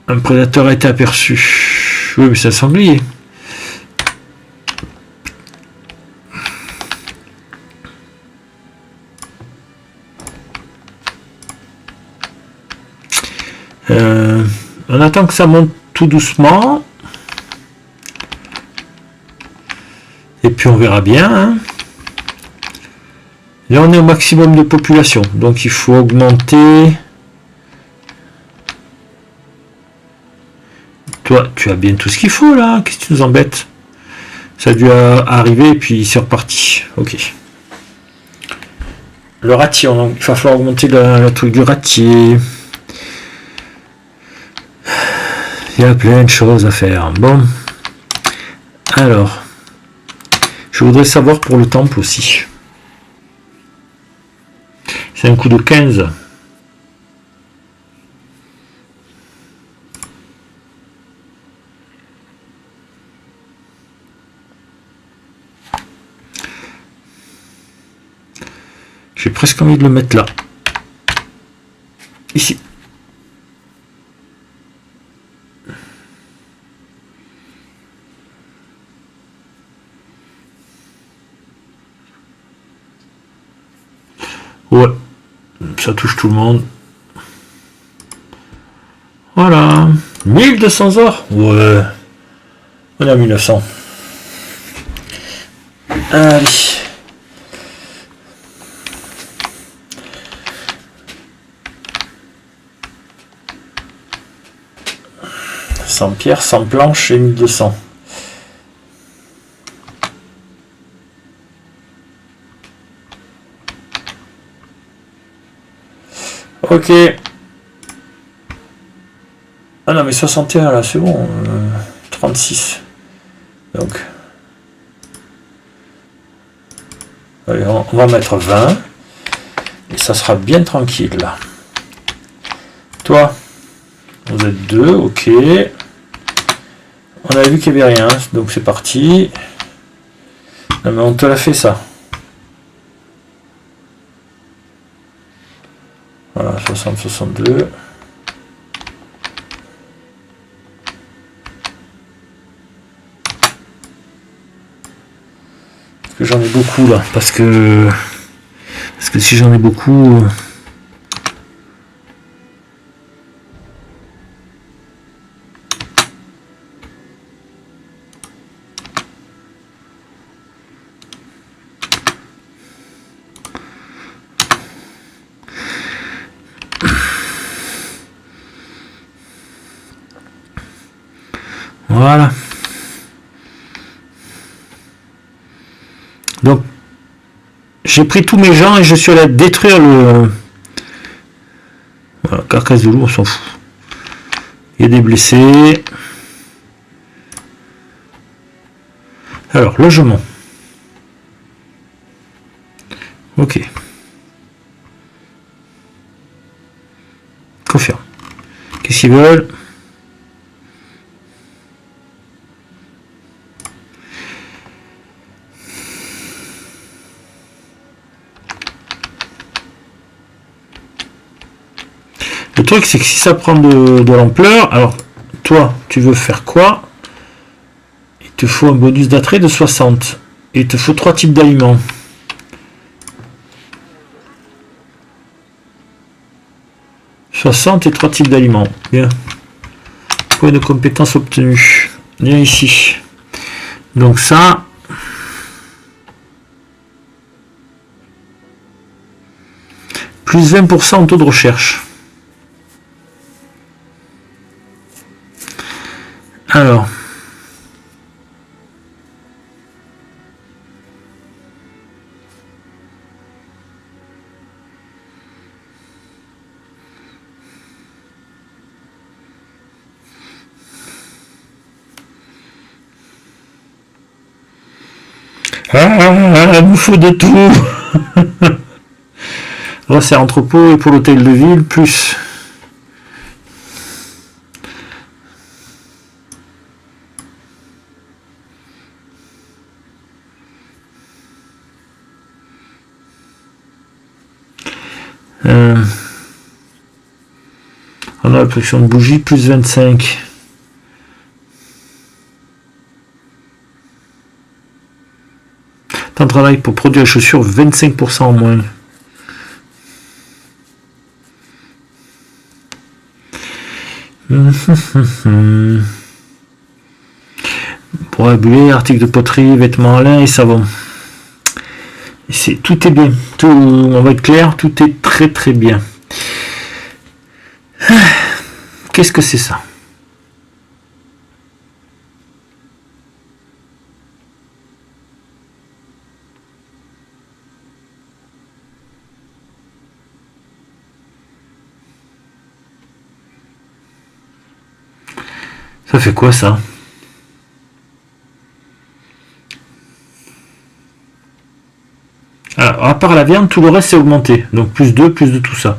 Un prédateur a été aperçu. Oui, mais c'est un sanglier. On attend que ça monte tout doucement. Et puis on verra bien. Hein. Là, on est au maximum de population. Donc il faut augmenter. Toi, tu as bien tout ce qu'il faut là. Qu'est-ce que tu nous embêtes? Ça a dû arriver et puis c'est reparti. Ok. Le ratier, il va falloir augmenter le truc du ratier. Il y a plein de choses à faire. Bon. Alors. Je voudrais savoir pour le temple aussi. C'est un coût de 15. J'ai presque envie de le mettre là. Ici. Ouais. Ça touche tout le monde. 1200 heures. Ouais. On est à 1900. Allez. Sans pierre, sans planche et 1200. Ok. Ah non mais 61 là c'est bon. 36. Donc. Allez, on va mettre 20. Et ça sera bien tranquille là. Toi, vous êtes deux, ok. On a vu qu'il n'y avait rien, donc c'est parti. Non mais on te l'a fait ça. Voilà, 60, 62. Parce que j'en ai beaucoup là, parce que si j'en ai beaucoup... Voilà. Donc, j'ai pris tous mes gens et je suis allé détruire le... Voilà, carcasse de loup, on s'en fout. Il y a des blessés. Alors, logement. Ok. Confirme. Qu'est-ce qu'ils veulent? Le truc, c'est que si ça prend de l'ampleur, alors, toi, tu veux faire quoi? Il te faut un bonus d'attrait de 60. Et il te faut 3 types d'aliments. « 60 et 3 types d'aliments. » Bien. Point de compétence obtenu. Viens ici. Donc ça... Plus 20% en taux de recherche. Alors. Ah, il nous faut de tout. Là, c'est entrepôt et pour l'hôtel de ville, plus. On a la production de bougies, plus 25. Temps de travail pour produire les chaussures, 25% en moins. Pour bulle, articles de poterie, vêtements en lin et savon. Tout est bien. Tout, on va être clair, tout est très très bien. Qu'est-ce que c'est ça? Ça fait quoi ça? Alors, à part la viande, tout le reste c'est augmenté. Donc plus 2, plus de tout ça.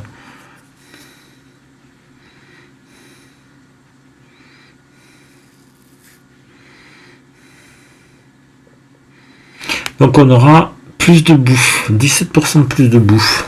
Donc on aura plus de bouffe. 17% de plus de bouffe.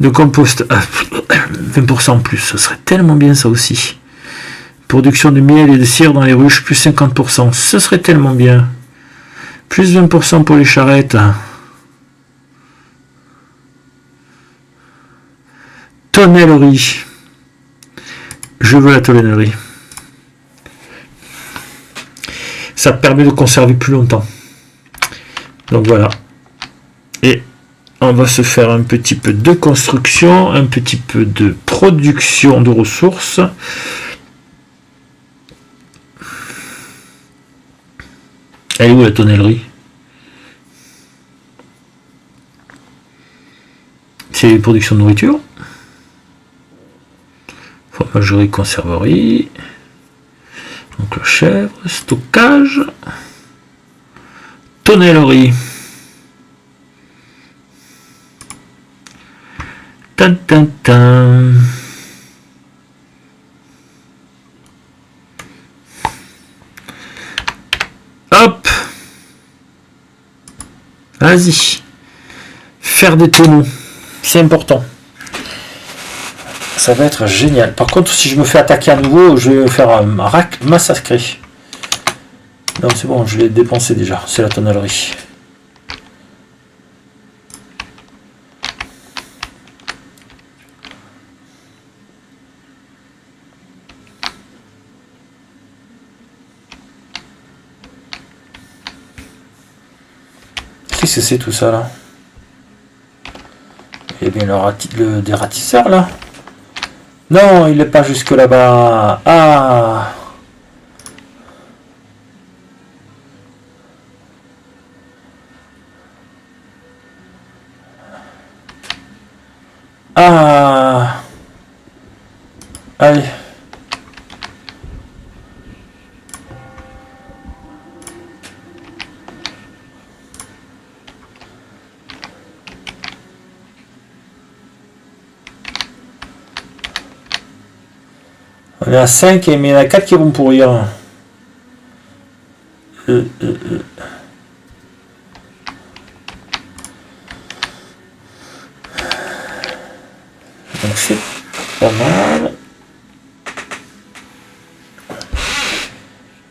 de compost. 20% en plus, ce serait tellement bien ça aussi. Production de miel et de cire dans les ruches, plus 50%. Ce serait tellement bien. Plus 20% pour les charrettes. Tonnellerie. Je veux la tonnellerie. Ça permet de conserver plus longtemps. Donc voilà. Et on va se faire un petit peu de construction, un petit peu de production de ressources. Elle est où la tonnellerie? C'est production de nourriture. Fromagerie, conserverie. Donc le chèvre, stockage. Tonnellerie. Tan, tan, tan. Hop. Vas-y. Faire des tonneaux. C'est important. Ça va être génial. Par contre, si je me fais attaquer à nouveau, je vais me faire un rack massacré. Non, c'est bon, je l'ai dépensé déjà. C'est la tonnellerie. Qu'est-ce que c'est tout ça là? Il y a bien le dératisseur là. Non, il n'est pas jusque là-bas. Ah. Ah. Allez. On est à 5, mais il y en a 4 qui vont pourrir. Donc c'est pas mal.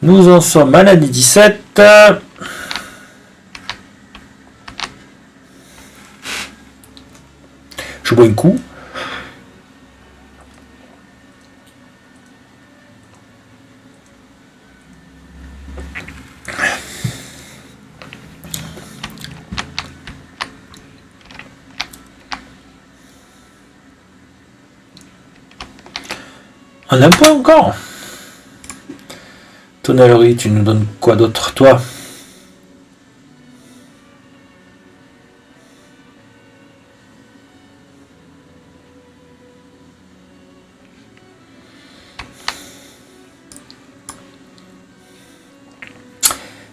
Nous en sommes à l'année 17. Je bois un coup. On a un point encore. Tonnellerie, tu nous donnes quoi d'autre, toi?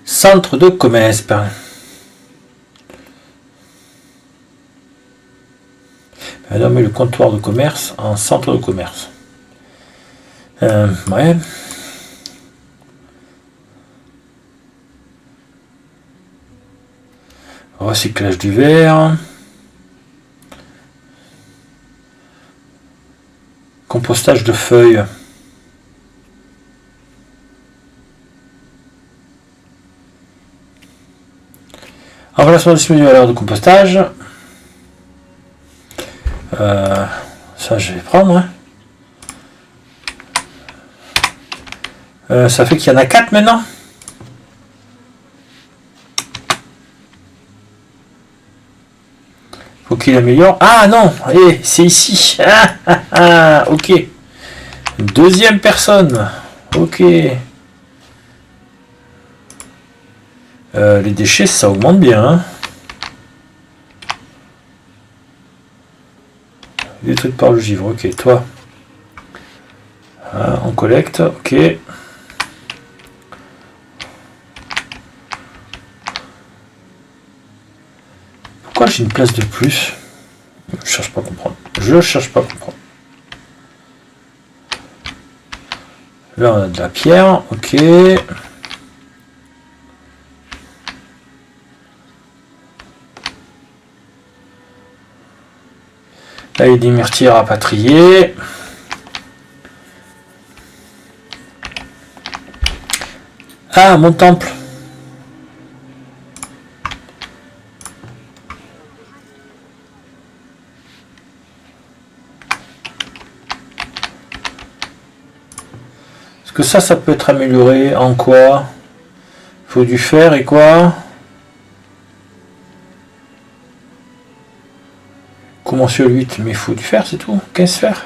Centre de commerce. Non, mais le comptoir de commerce en centre de commerce. Ouais. Recyclage du verre. Compostage de feuilles. Remplacement disponible à l'heure de compostage. Ça, je vais prendre. Hein. Ça fait qu'il y en a 4 maintenant. Faut qu'il améliore. Ah non, c'est ici. Ok. Deuxième personne. Ok. Les déchets, ça augmente bien. Hein. Des trucs par le givre. Ok, toi. On collecte. Ok. Pourquoi j'ai une place de plus? Je cherche pas à comprendre. Je cherche pas à comprendre. Là, on a de la pierre. Ok. Là, il y a des myrtilles rapatriés. Ah, mon temple. Est-ce que ça peut être amélioré en quoi? Il faut du fer et quoi? Comment sur 8? Mais il faut du fer, c'est tout. 15 fer.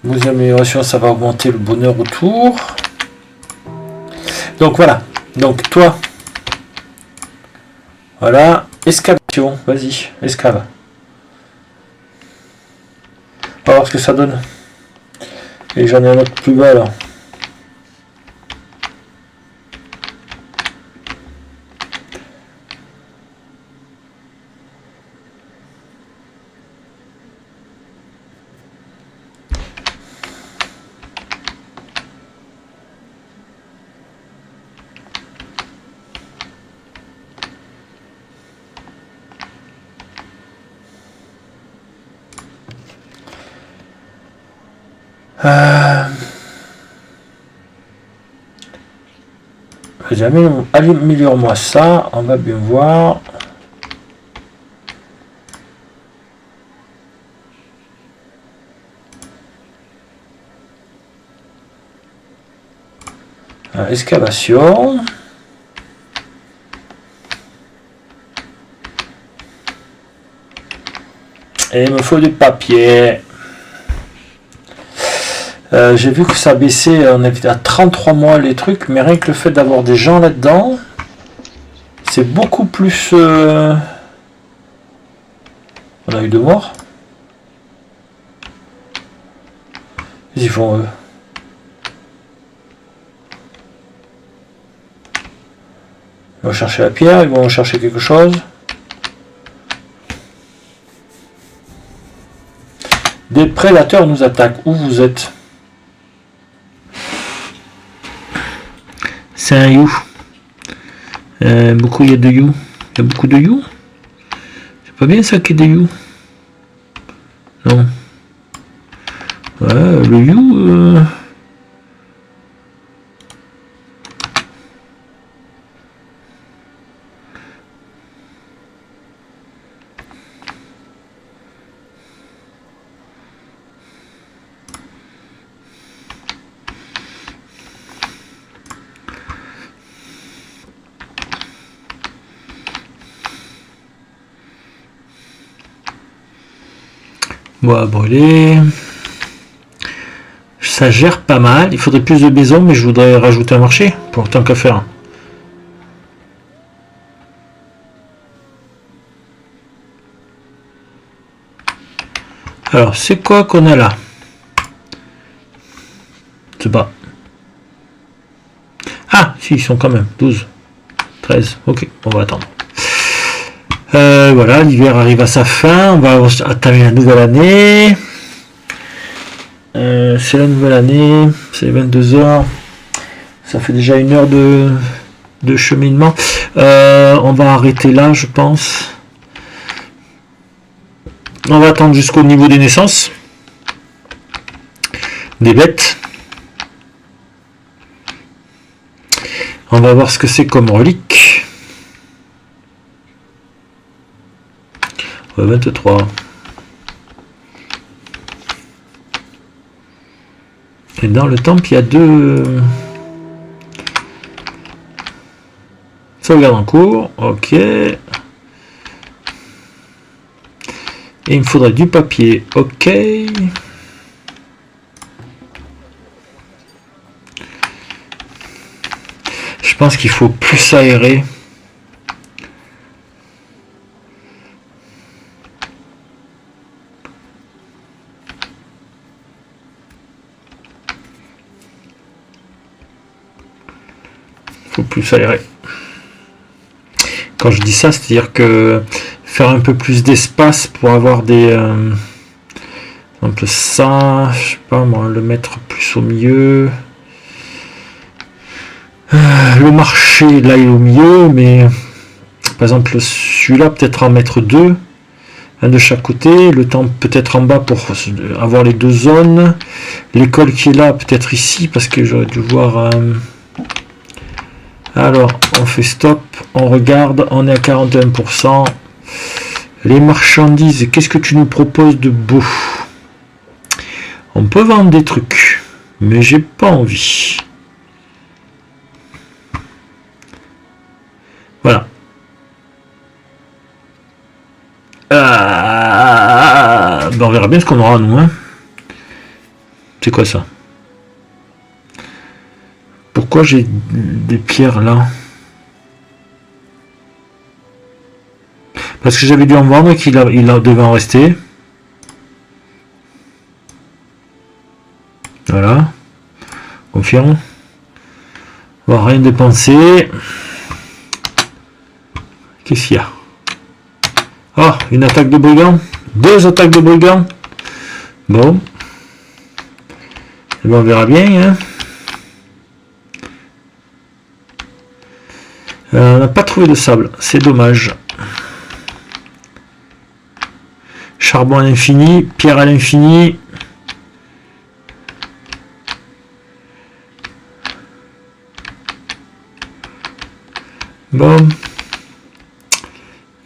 Vos améliorations, ça va augmenter le bonheur autour. Donc voilà. Donc toi. Voilà. Excavation. Vas-y, escave. On va voir ce que ça donne. Et j'en ai un autre plus bas là. Améliore-moi ça, on va bien voir. Excavation. Et il me faut du papier. J'ai vu que ça baissait, on était à 33 mois les trucs, mais rien que le fait d'avoir des gens là-dedans, c'est beaucoup plus... On a eu 2 morts. Ils y vont eux. Ils vont chercher la pierre, ils vont chercher quelque chose. Des prédateurs nous attaquent. Où vous êtes? C'est un you. Beaucoup, il y a de you. Il y a beaucoup de you. C'est pas bien ça qu'il y ait des you. Non. Ouais, le you. Bon, à brûler. Ça gère pas mal. Il faudrait plus de maisons, mais je voudrais rajouter un marché pour tant qu'à faire. Alors, c'est quoi qu'on a là? Je sais pas. Ah, si, ils sont quand même 12, 13. Ok, on va attendre. Voilà, l'hiver arrive à sa fin. On va attamer la nouvelle année. C'est la nouvelle année. C'est 22 heures. Ça fait déjà 1 heure de cheminement. On va arrêter là, je pense. On va attendre jusqu'au niveau des naissances. Des bêtes. On va voir ce que c'est comme relique. 23. Et dans le temple, il y a 2 sauvegardes en cours. Ok. Et il me faudrait du papier. Ok. Je pense qu'il faut plus aérer. Plus aéré. Quand je dis ça, c'est-à-dire que faire un peu plus d'espace pour avoir des exemple ça, je sais pas moi, le mettre plus au milieu. Le marché là est au milieu, mais Par exemple, celui-là, peut-être en mettre deux. Un de chaque côté. Le temps peut-être en bas pour avoir les deux zones. L'école qui est là, peut-être ici, parce que j'aurais dû voir... Alors, on fait stop. On regarde. On est à 41%. Les marchandises, qu'est-ce que tu nous proposes de beau? On peut vendre des trucs, mais j'ai pas envie. Voilà. Ben on verra bien ce qu'on aura nous. Hein. C'est quoi ça? Pourquoi j'ai des pierres là? Parce que j'avais dû en vendre et qu'il devait en rester. Voilà. Confirme. On va rien dépenser. Qu'est-ce qu'il y a? Oh, une attaque de brigands. Deux attaques de brigands. Bon. Et ben on verra bien. Hein. On n'a pas trouvé de sable. C'est dommage. Charbon à l'infini. Pierre à l'infini. Bon.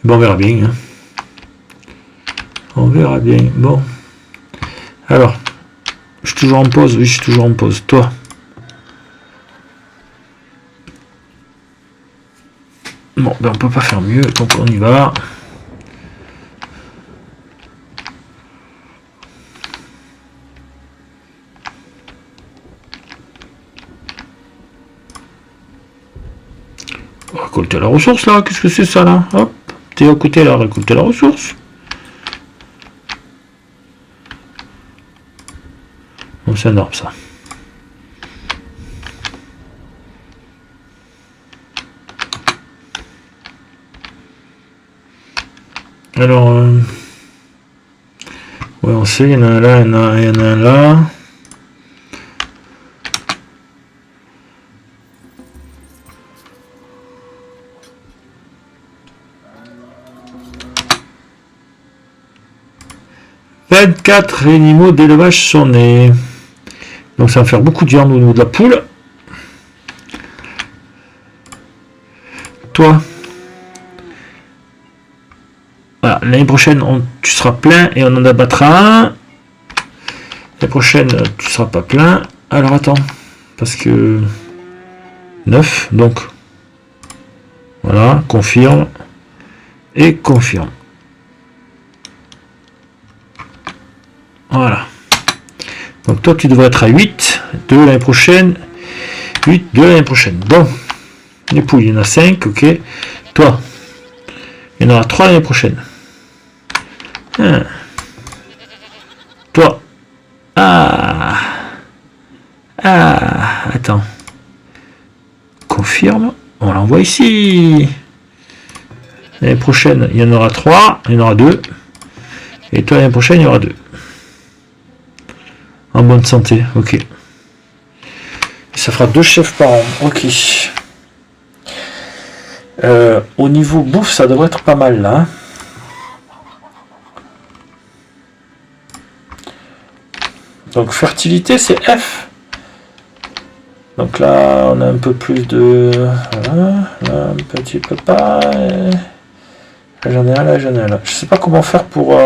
Bon, on verra bien. Hein. On verra bien. Bon. Alors. Je suis toujours en pause. Oui, je suis toujours en pause. Toi. Bon, ben on peut pas faire mieux. Donc on y va. Récolter la ressource là. Qu'est-ce que c'est ça là? Hop. T'es à côté là. Récolter la ressource. Bon, c'est un arbre ça. Alors, ouais, on sait, il y en a un là, il y en a un là. « 24 animaux d'élevage sont nés. » Donc ça va faire beaucoup de viande au niveau de la poule. Toi. Voilà, l'année prochaine, tu seras plein et on en abattra un. L'année prochaine, tu ne seras pas plein. Alors attends, parce que 9, donc voilà, confirme et confirme. Voilà. Donc toi, tu devrais être à 8 de l'année prochaine. 8 de l'année prochaine. Bon, les poules, il y en a 5, ok. Toi, il y en aura 3 l'année prochaine. Toi. Attends. Confirme. On l'envoie ici. L'année prochaine, il y en aura 3. Il y en aura 2. Et toi, l'année prochaine, il y aura 2. En bonne santé. Ok. Ça fera 2 chefs par an. Ok. Au niveau bouffe, ça devrait être pas mal là. Donc fertilité, c'est F. Donc là, on a un peu plus de... Voilà, là, un petit peu pas. Là, j'en ai un, là, j'en ai un, là. Je sais pas comment faire pour...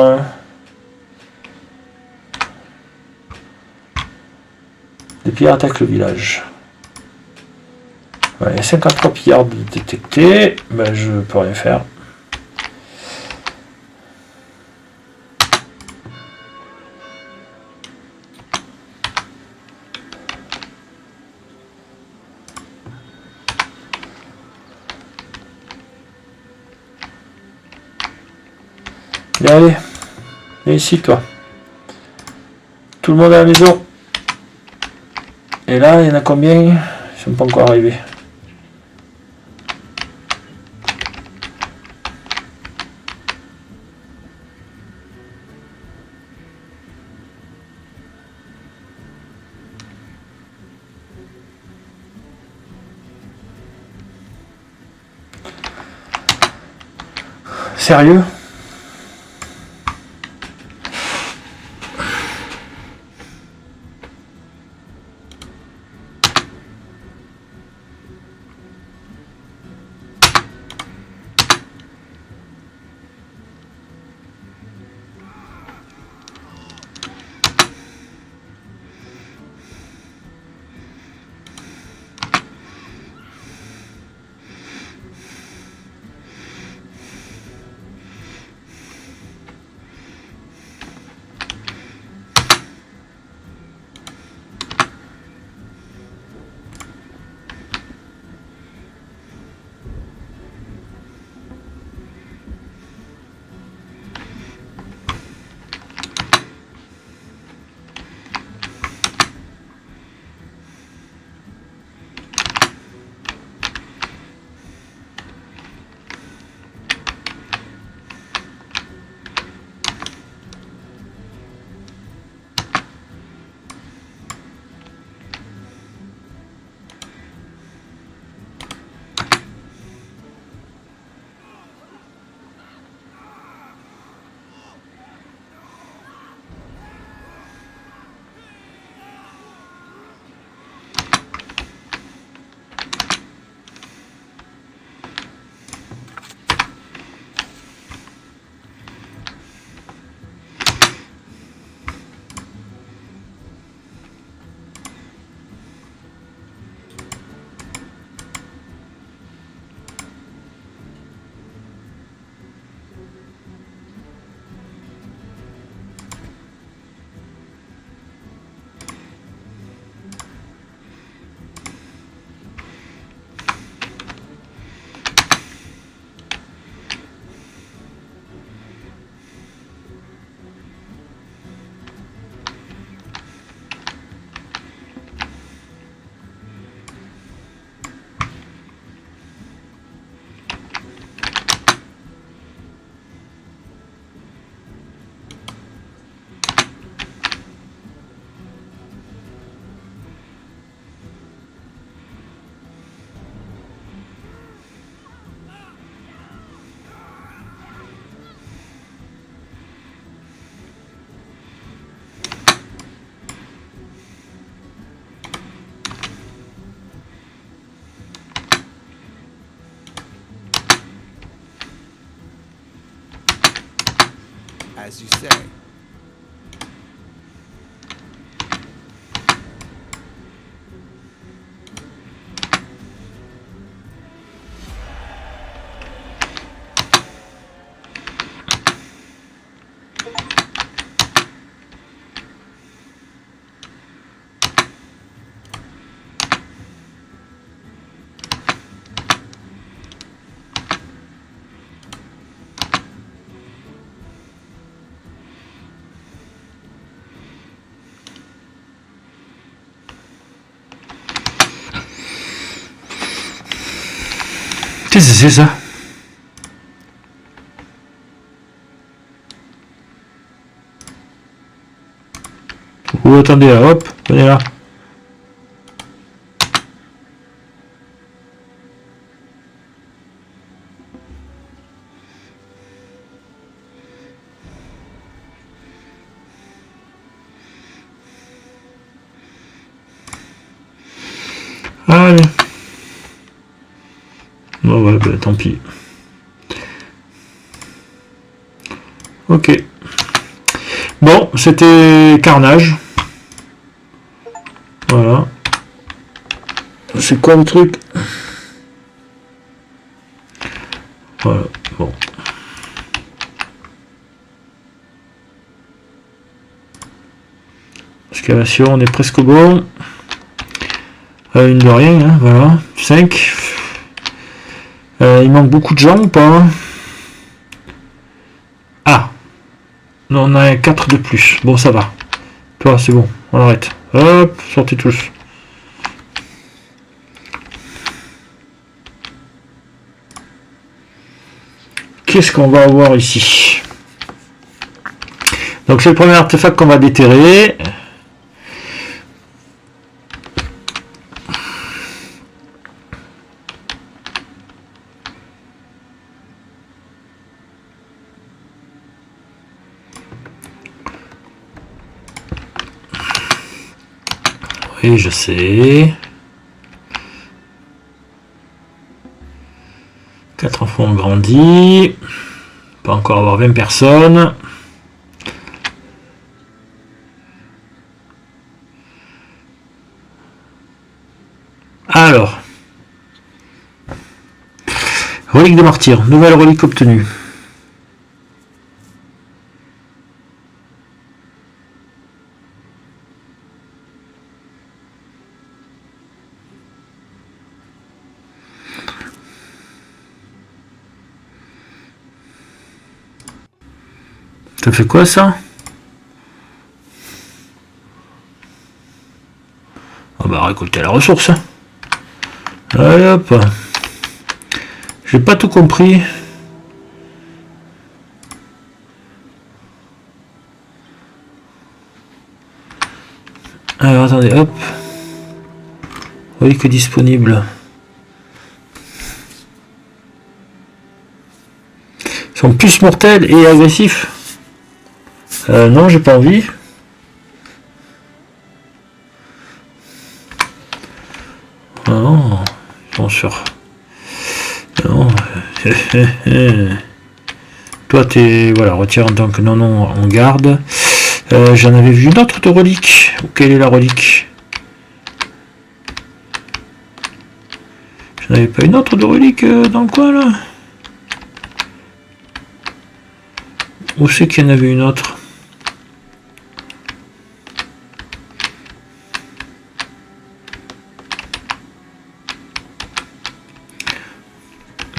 Les pillards attaquent le village. Ouais, il y a 53 pillards détectés. Ben, je peux rien faire. Allez, viens ici toi. Tout le monde à la maison. Et là, il y en a combien? Ils ne sont pas encore arrivés. Sérieux? As you say. Qu'est-ce que c'est ça? Oh, attendez là, hop, venez là. Allez. Bon, ouais, bah, tant pis. Ok. Bon, c'était Carnage. Voilà. C'est quoi le truc? Voilà, bon. Excavation, on est presque bon. Une de rien, hein, voilà. 5. Il manque beaucoup de gens ou pas? Ah, non, on a 4 de plus. Bon, ça va. Toi, c'est bon, on arrête. Hop, sortez tous. Qu'est-ce qu'on va avoir ici? Donc c'est le premier artefact qu'on va déterrer. Oui, je sais. 4 enfants ont grandi. Pas encore avoir 20 personnes. Alors. Relique de martyr. Nouvelle relique obtenue. Ça fait quoi ça? On va récolter la ressource. Allez hop. J'ai pas tout compris. Alors attendez, hop. Relique disponible. Ils sont plus mortels et agressifs. Non, j'ai pas envie. Non, bien sûr. Non. Toi, t'es. Voilà, retire en tant que non, on garde. J'en avais vu une autre de relique. Quelle est la relique? J'en avais pas une autre de relique dans le coin là? Où c'est qu'il y en avait une autre?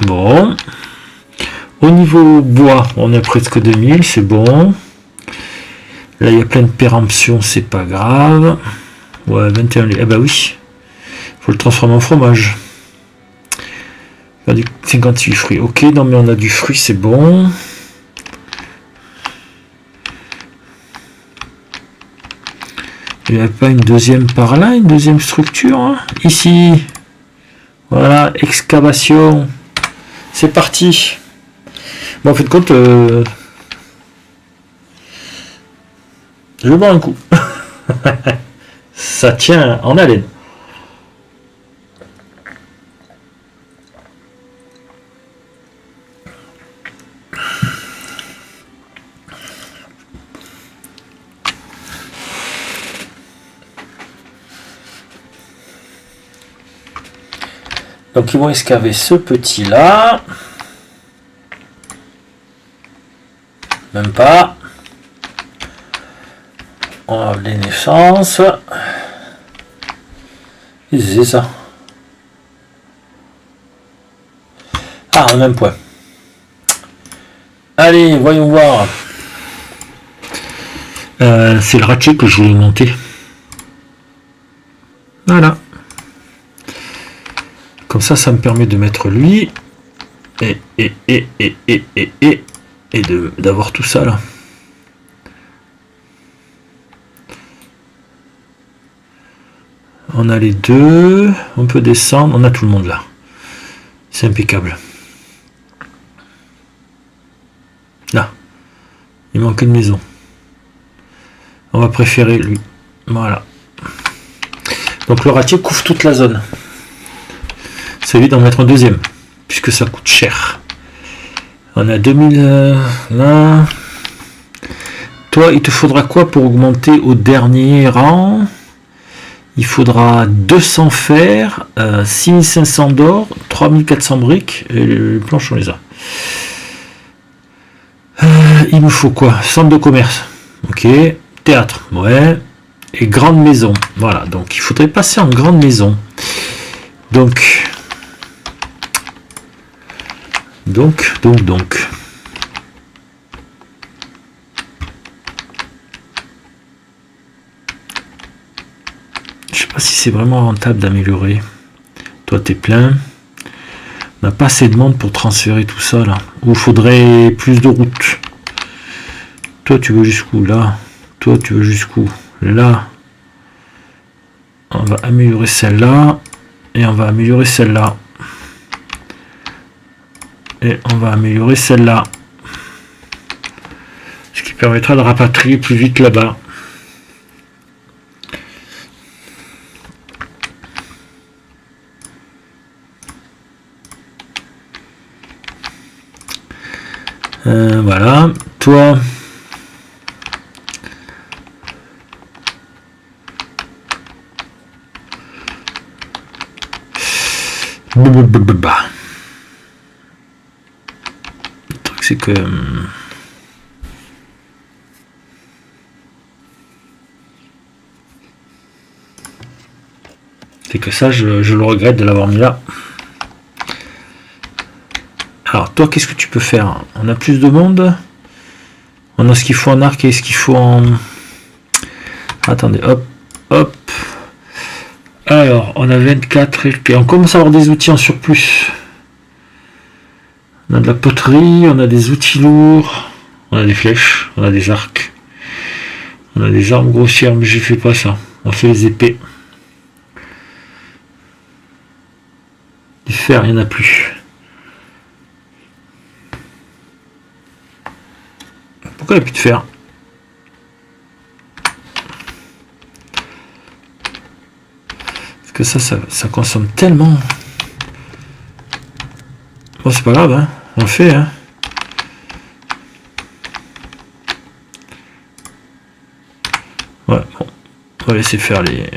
Bon. Au niveau bois, on est presque 2000, c'est bon. Là, il y a plein de péremptions, c'est pas grave. Ouais, 21 litres. Eh ben oui. Faut le transformer en fromage. 58 fruits. Ok, non mais on a du fruit, c'est bon. Il n'y a pas une deuxième par là, une deuxième structure hein? Ici. Voilà, excavation. C'est parti. Bon, en fait, compte, je bois un coup. Ça tient en haleine. Donc ils vont excaver ce petit là. Même pas. On a les naissances. C'est ça. Ah, au même point. Allez, voyons voir. C'est le ratchet que je voulais monter. Voilà. Comme ça me permet de mettre lui et d'avoir tout ça là. On a les deux, on peut descendre, on a tout le monde là. C'est impeccable. Là, il manque une maison. On va préférer lui. Voilà. Donc le ratier couvre toute la zone. Ça évite d'en mettre un deuxième, puisque ça coûte cher. On a 2000 là. Toi, il te faudra quoi pour augmenter au dernier rang? Il faudra 200 fer, 6500 d'or, 3400 briques, et les planches on les a. Il nous faut quoi? Centre de commerce, ok. Théâtre, ouais. Et grande maison, voilà. Donc il faudrait passer en grande maison. Donc. Je sais pas si c'est vraiment rentable d'améliorer. Toi, t'es plein. On n'a pas assez de monde pour transférer tout ça là. Ou il faudrait plus de routes. Toi, tu veux jusqu'où là? Toi, tu veux jusqu'où? Là. On va améliorer celle-là. Et on va améliorer celle-là. Et on va améliorer celle-là. Ce qui permettra de rapatrier plus vite là-bas. Voilà. Toi. Le truc c'est que ça je le regrette de l'avoir mis là. Alors toi qu'est-ce que tu peux faire? On a plus de monde, on a ce qu'il faut en arc et ce qu'il faut en... Attendez, hop, hop. Alors, on a 24 et on commence à avoir des outils en surplus. On a de la poterie, on a des outils lourds, on a des flèches, on a des arcs, on a des armes grossières, mais je fais pas ça. On fait les épées. Du fer, il n'y en a plus. Pourquoi il n'y a plus de fer? Que ça consomme tellement. Bon, c'est pas grave, hein. On le fait, hein. Ouais, bon. On va laisser faire les...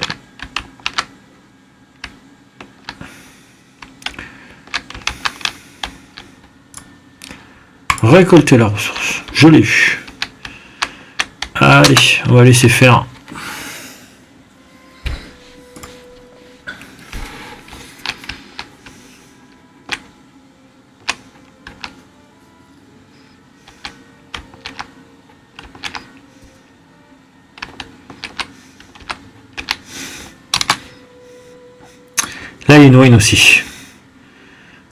Récolter la ressource. Je l'ai vu. Allez, on va laisser faire. Là, il y a une ruine aussi.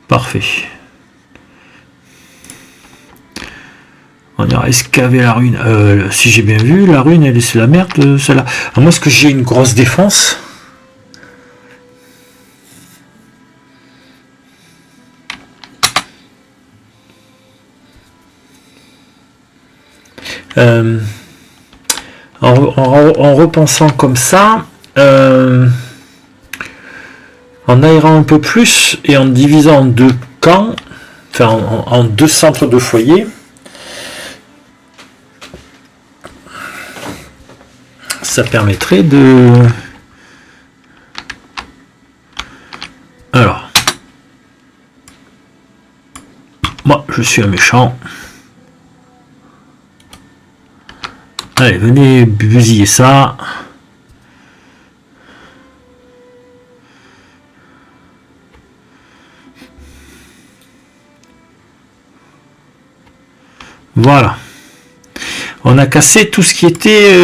Parfait. On ira excaver la ruine. Si j'ai bien vu, la ruine, c'est la merde, celle-là. À moins que j'ai une grosse défense. En repensant comme ça, en aérant un peu plus et en divisant en deux camps, enfin en deux centres de foyer, ça permettrait de... Alors, moi je suis un méchant. Allez, venez busiller ça. Voilà. On a cassé tout ce qui était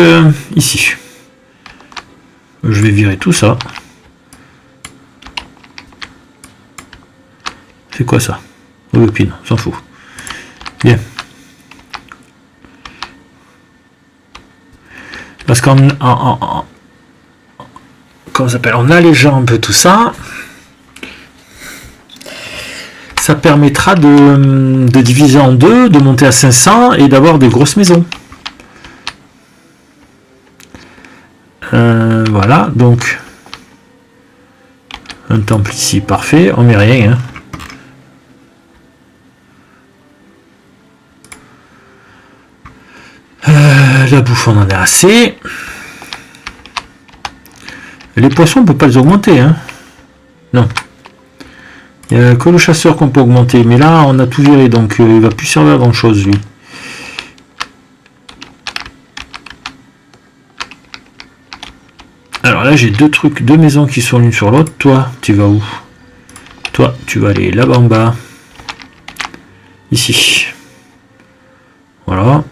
ici. Je vais virer tout ça. C'est quoi ça? Oh, le pin, on s'en fout. Bien. Parce qu'en comment ça s'appelle, en allégeant un peu tout ça, ça permettra de diviser en deux, de monter à 500 et d'avoir des grosses maisons. Voilà, donc un temple ici, parfait, on met rien. La bouffe, on en a assez. Les poissons, on peut pas les augmenter, hein. Non. Il n'y a que le chasseur qu'on peut augmenter, mais là on a tout viré, donc il va plus servir à grand chose lui. Alors là j'ai deux trucs, deux maisons qui sont l'une sur l'autre. Toi, tu vas où? Toi, tu vas aller là-bas en bas. Ici. Voilà.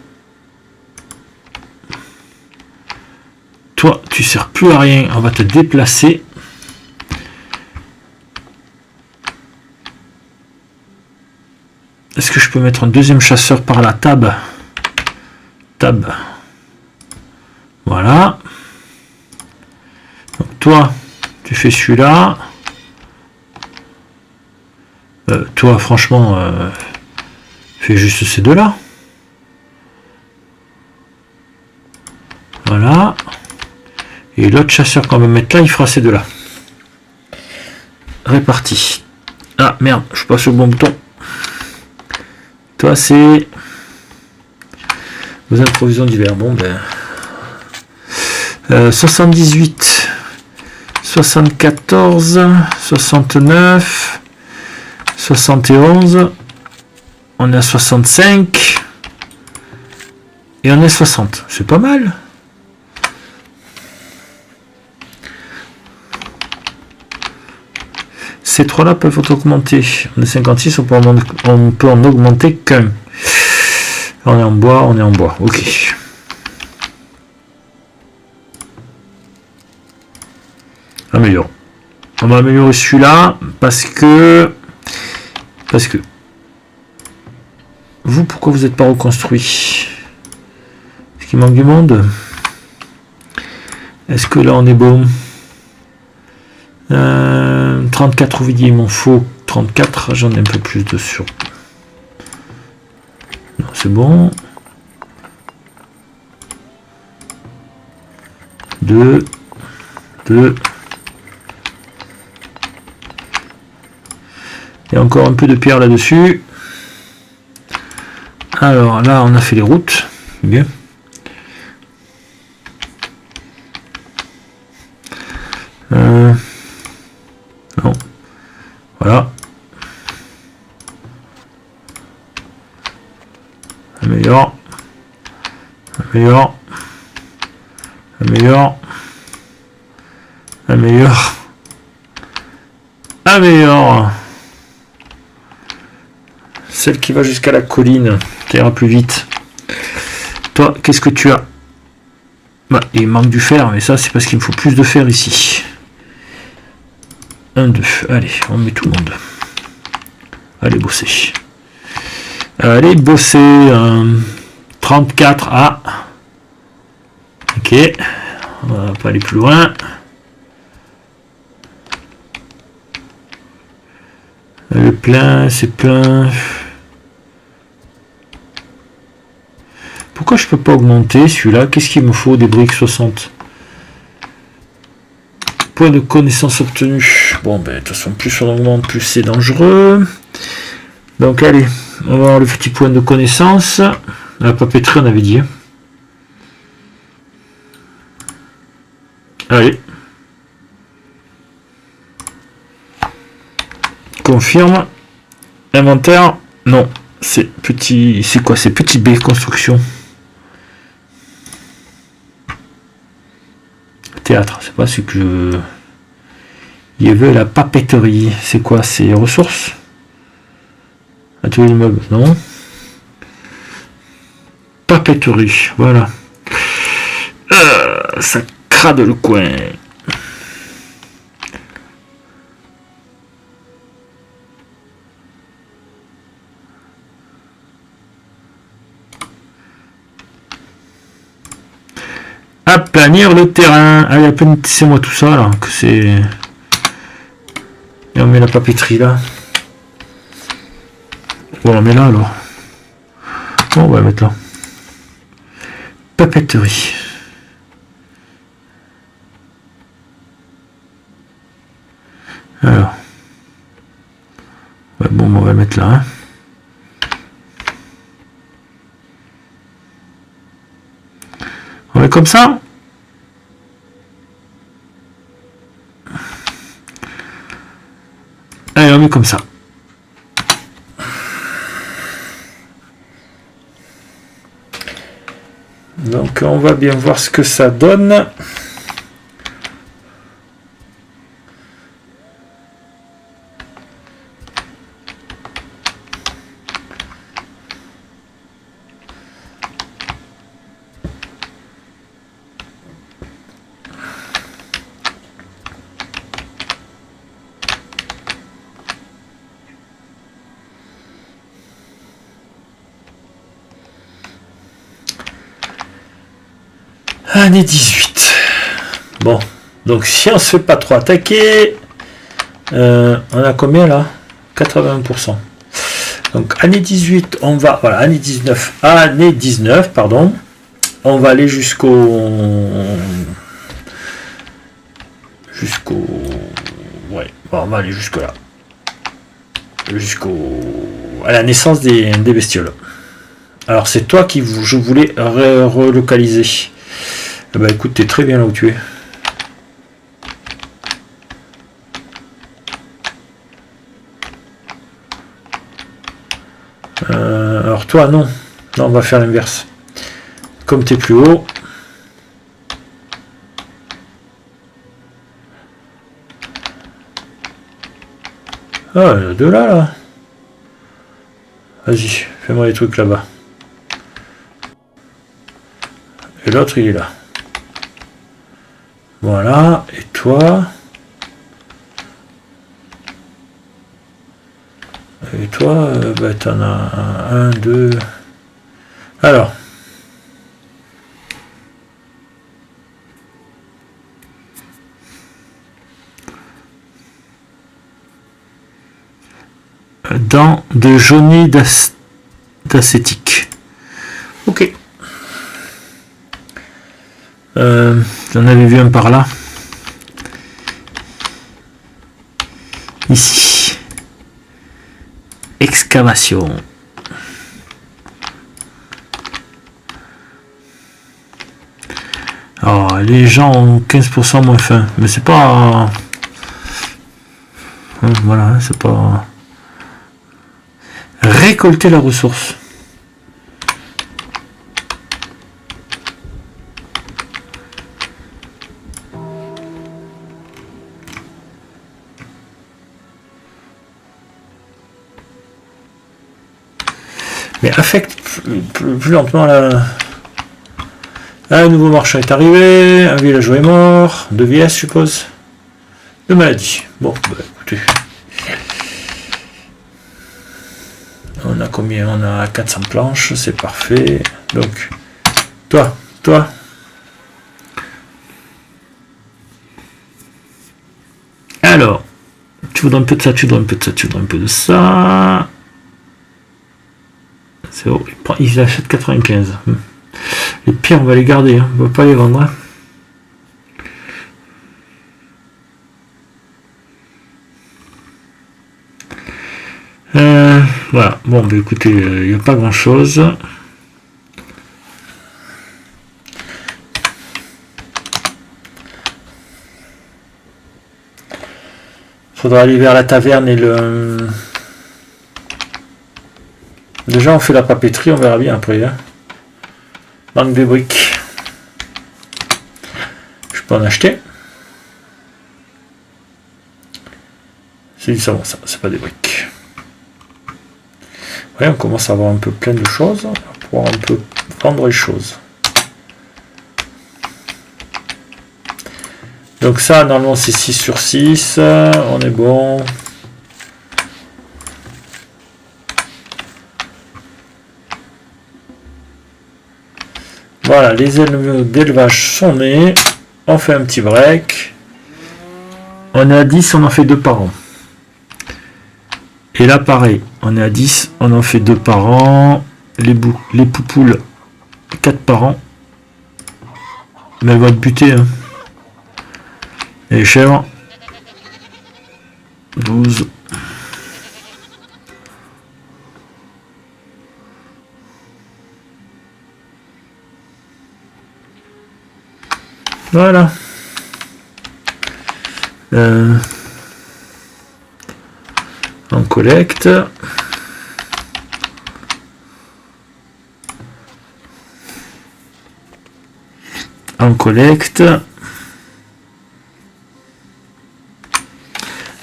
Toi, tu sers plus à rien, on va te déplacer. Est-ce que je peux mettre un deuxième chasseur par la tab? Tab. Voilà. Donc toi, tu fais celui-là. Toi, franchement, fais juste ces deux-là. Voilà. Et l'autre chasseur qu'on va mettre là, il fera ces deux-là. Réparti. Ah, merde, je passe au bon bouton. Toi, c'est... Vos improvisions d'hiver. Bon, ben. 78, 74, 69, 71. On est à 65. Et on est 60. C'est pas mal. Ces trois-là peuvent augmenter. On est 56, on peut en augmenter qu'un. On est en bois, on est en bois. Ok. Améliore. On va améliorer celui-là parce que vous, pourquoi vous n'êtes pas reconstruit? Est-ce qu'il manque du monde? Est-ce que là on est bon? 34 ouvriers, il m'en faut 34, j'en ai un peu plus dessus. Non, c'est bon. 2. Il y a encore un peu de pierre là-dessus. Alors là, on a fait les routes. Bien. Non. Voilà. Améliore. Améliore. Améliore. Améliore. Améliore. Celle qui va jusqu'à la colline, qui ira plus vite. Toi, qu'est-ce que tu as? Bah, il manque du fer, mais ça, c'est parce qu'il me faut plus de fer ici. 1, 2. Allez, on met tout le monde. Allez, bosser. Allez, bosser. 34. Ah. Ok. On va pas aller plus loin. Le plein, c'est plein. Pourquoi je peux pas augmenter celui-là? Qu'est-ce qu'il me faut? Des briques 60. Point de connaissance obtenu. Bon, ben, de toute façon, plus on augmente, plus c'est dangereux. Donc, allez, on va voir le petit point de connaissance. La papeterie, on avait dit. Allez. Confirme. Inventaire. Non. C'est petit. C'est quoi? C'est petit B, construction. Théâtre. C'est pas ce que je. Il veut la papeterie. C'est quoi? C'est ressources? Atelier immeuble. Non. Papeterie. Voilà. Ça crade le coin. Aplanir le terrain. Allez, aplanissez-moi tout ça là. Que c'est. Et on met la papeterie là. Bon, on la met là alors. Bon, on va la mettre là. Papeterie. Alors. Ouais, bon, on va la mettre là. Hein. On met comme ça. Allez, on met comme ça. Donc on va bien voir ce que ça donne. Année 18. Bon, donc si on se fait pas trop attaquer, on a combien là? 80%. Donc année 18, on va, voilà, année 19, pardon, on va aller jusqu'au, ouais, bon, on va aller jusque là, à la naissance des bestioles. Alors c'est toi qui je voulais relocaliser. Eh ben, écoute, t'es très bien là où tu es. Alors toi, non. Non, on va faire l'inverse. Comme tu es plus haut. Ah, il y en a deux là. Vas-y, fais-moi les trucs là-bas. Et l'autre, il est là. Voilà. Et toi... Et toi, bah, t'en as un, deux... Alors... Dans de jaunisse d'acétique. Ok. J'en avais vu un par là. Ici. Excavation. Alors, les gens ont 15% moins faim. Mais c'est pas... Voilà, c'est pas... Récolter la ressource. Mais affecte plus lentement la... Un nouveau marchand est arrivé, un villageois est mort, de vieillesse je suppose. De maladie. Bon, bah écoutez. On a combien? On a 400 planches, c'est parfait. Donc, toi. Alors, tu voudrais un peu de ça, tu voudrais un peu de ça, tu voudrais un peu de ça. C'est bon, il achète 95. Les pierres, on va les garder, hein. On va pas les vendre. Voilà, bon, bah écoutez, il n'y a pas grand chose. Faudra aller vers la taverne et le... Déjà, on fait la papeterie, on verra bien après. Hein. Manque de briques. Je peux en acheter. C'est du savon, ça, c'est pas des briques. Ouais, on commence à avoir un peu plein de choses. On va pouvoir un peu vendre les choses. Donc ça, normalement, c'est 6 sur 6. On est bon. Voilà, les animaux d'élevage sont nés. On fait un petit break. On est à 10, on en fait 2 par an. Et là, pareil, on est à 10, on en fait 2 par an. Les poupoules, 4 par an. Mais elles vont être butées. Hein. Et les chèvres, 12. Voilà. On collecte. On collecte.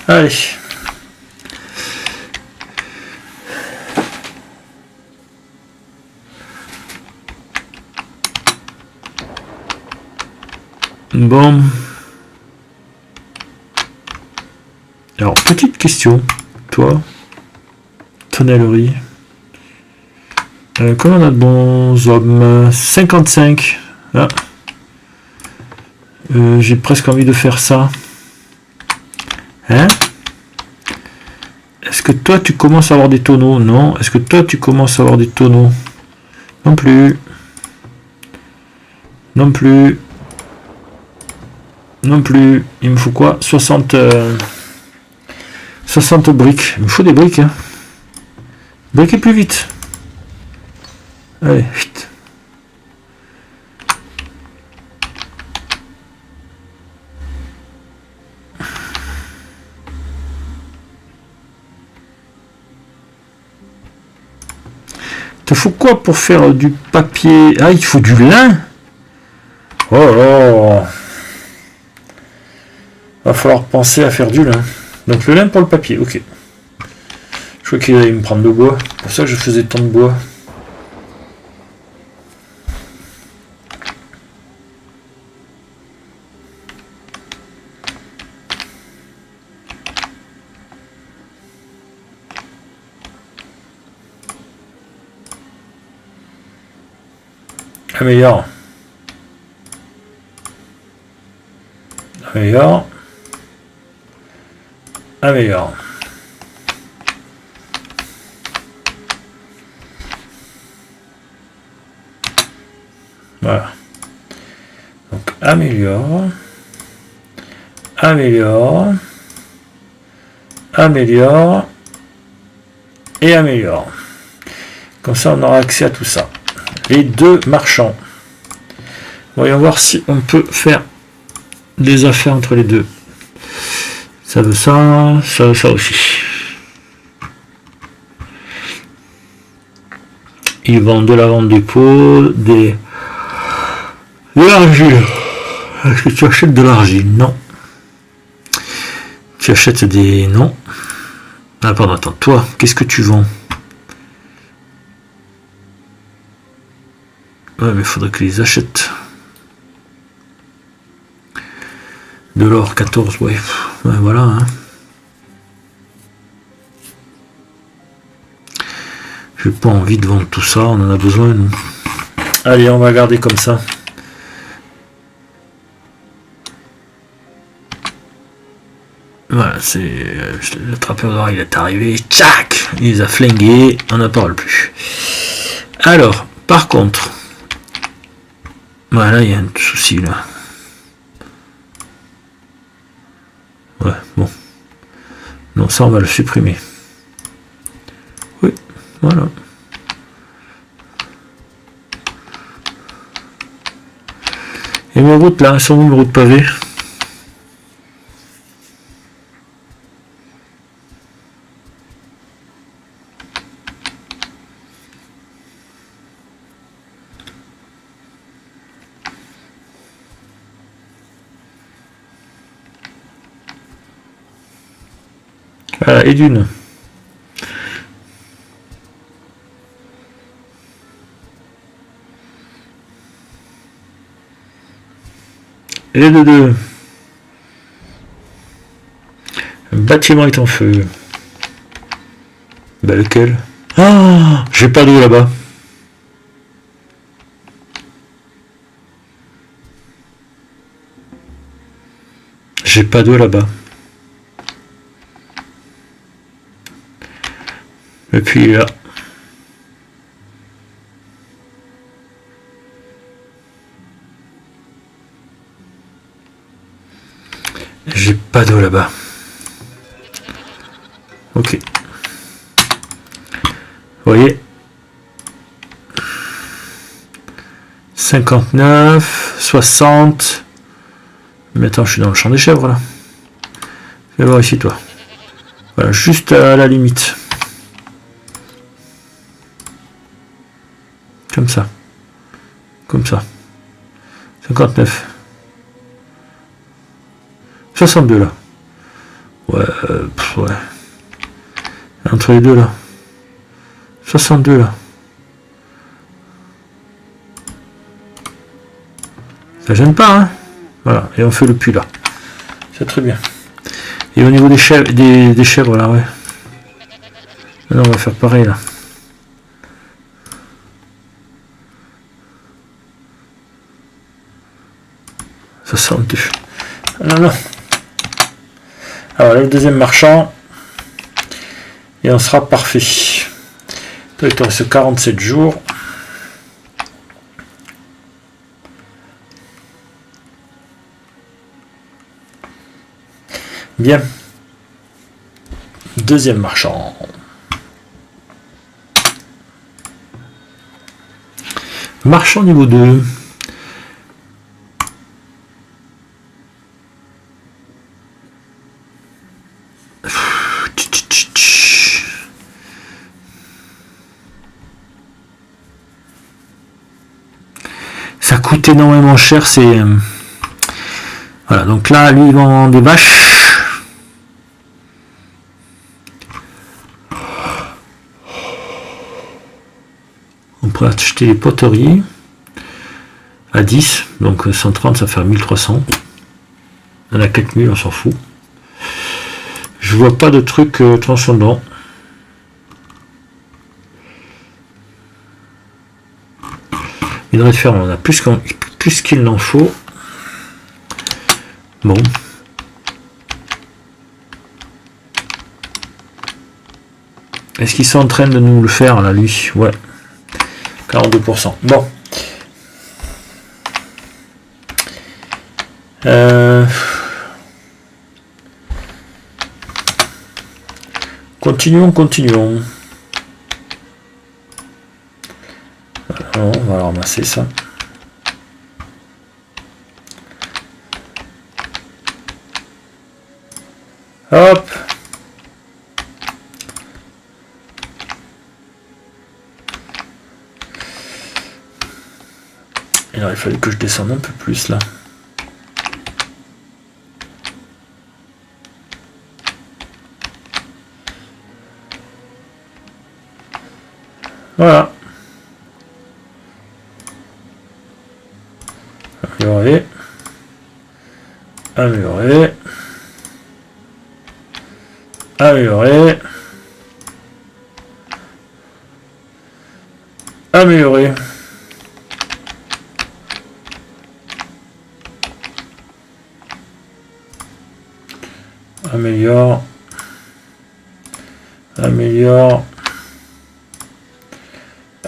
Allez. Bon. Alors, petite question. Toi, tonnellerie. Comment on a de bons hommes? 55. Ah. J'ai presque envie de faire ça. Hein? Est-ce que toi, tu commences à avoir des tonneaux? Non. Est-ce que toi, tu commences à avoir des tonneaux? Non plus. Non plus. Non plus. Il me faut quoi? 60 briques. Il me faut des briques. Hein. Briquer plus vite. Allez, vite. Te faut quoi pour faire du papier? Ah, il faut du lin. Oh là. Va falloir penser à faire du lin. Donc le lin pour le papier, ok. Je crois qu'il allait me prendre le bois. C'est pour ça que je faisais tant de bois. Améliore. Améliore. Améliore. Voilà. Donc améliore. Améliore. Améliore. Et améliore. Comme ça, on aura accès à tout ça. Les deux marchands. Voyons voir si on peut faire des affaires entre les deux. Ça veut ça, ça veut ça aussi. Ils vendent de la vente des pots, de l'argile. Est-ce que tu achètes de l'argile? Non. Tu achètes des... Non. Ah pardon, attends. Toi, qu'est-ce que tu vends? Ouais, mais il faudrait que les achètent. De l'or, 14, ouais. Ouais, voilà. Hein. J'ai pas envie de vendre tout ça, on en a besoin, nous. Allez, on va garder comme ça. Voilà, c'est... le trappeur d'or, il est arrivé. Tchac! Il les a flingués, on n'en parle plus. Alors, par contre... Voilà, il y a un souci, là. Ouais, bon. Non, ça, on va le supprimer. Oui, voilà. Et mes routes, là, elles sont où, mes routes pavées? Voilà, et d'une. Et de deux. Un bâtiment est en feu. Bah lequel? Ah, j'ai pas d'eau là-bas. J'ai pas d'eau là-bas. Et puis là. J'ai pas d'eau là-bas. Ok. Vous voyez, 59, 60. Mais attends, je suis dans le champ des chèvres là. Viens voir ici toi. Voilà, juste à la limite. Comme ça. Comme ça. 59. 62 là. Ouais, ouais. Entre les deux là. 62 là. Ça gêne pas, hein. Voilà, et on fait le puits là. C'est très bien. Et au niveau des chèvres, des chèvres là, ouais. Là, on va faire pareil là. Ça sent non, non. Alors là, le deuxième marchand. Et on sera parfait. Toi, il te reste 47 jours. Bien. Deuxième marchand. Marchand niveau 2. Ça coûte énormément cher, c'est... Voilà, donc là, lui, il vend des vaches. On pourrait acheter les poteries à 10, donc 130, ça fait 1300. On a 4000, on s'en fout. Je vois pas de truc transcendant. Une raie de ferme, on a plus qu'il n'en faut. Bon. Est-ce qu'ils sont en train de nous le faire là, lui? Ouais. 42%. Bon. Continuons. Alors, on va ramasser ça. Hop. Il aurait fallu que je descende un peu plus là. Voilà. Améliorer. Améliorer. Améliorer. Améliorer. Améliore. Améliore.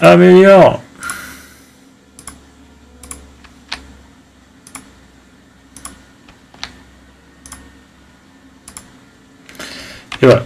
Améliore. Et voilà.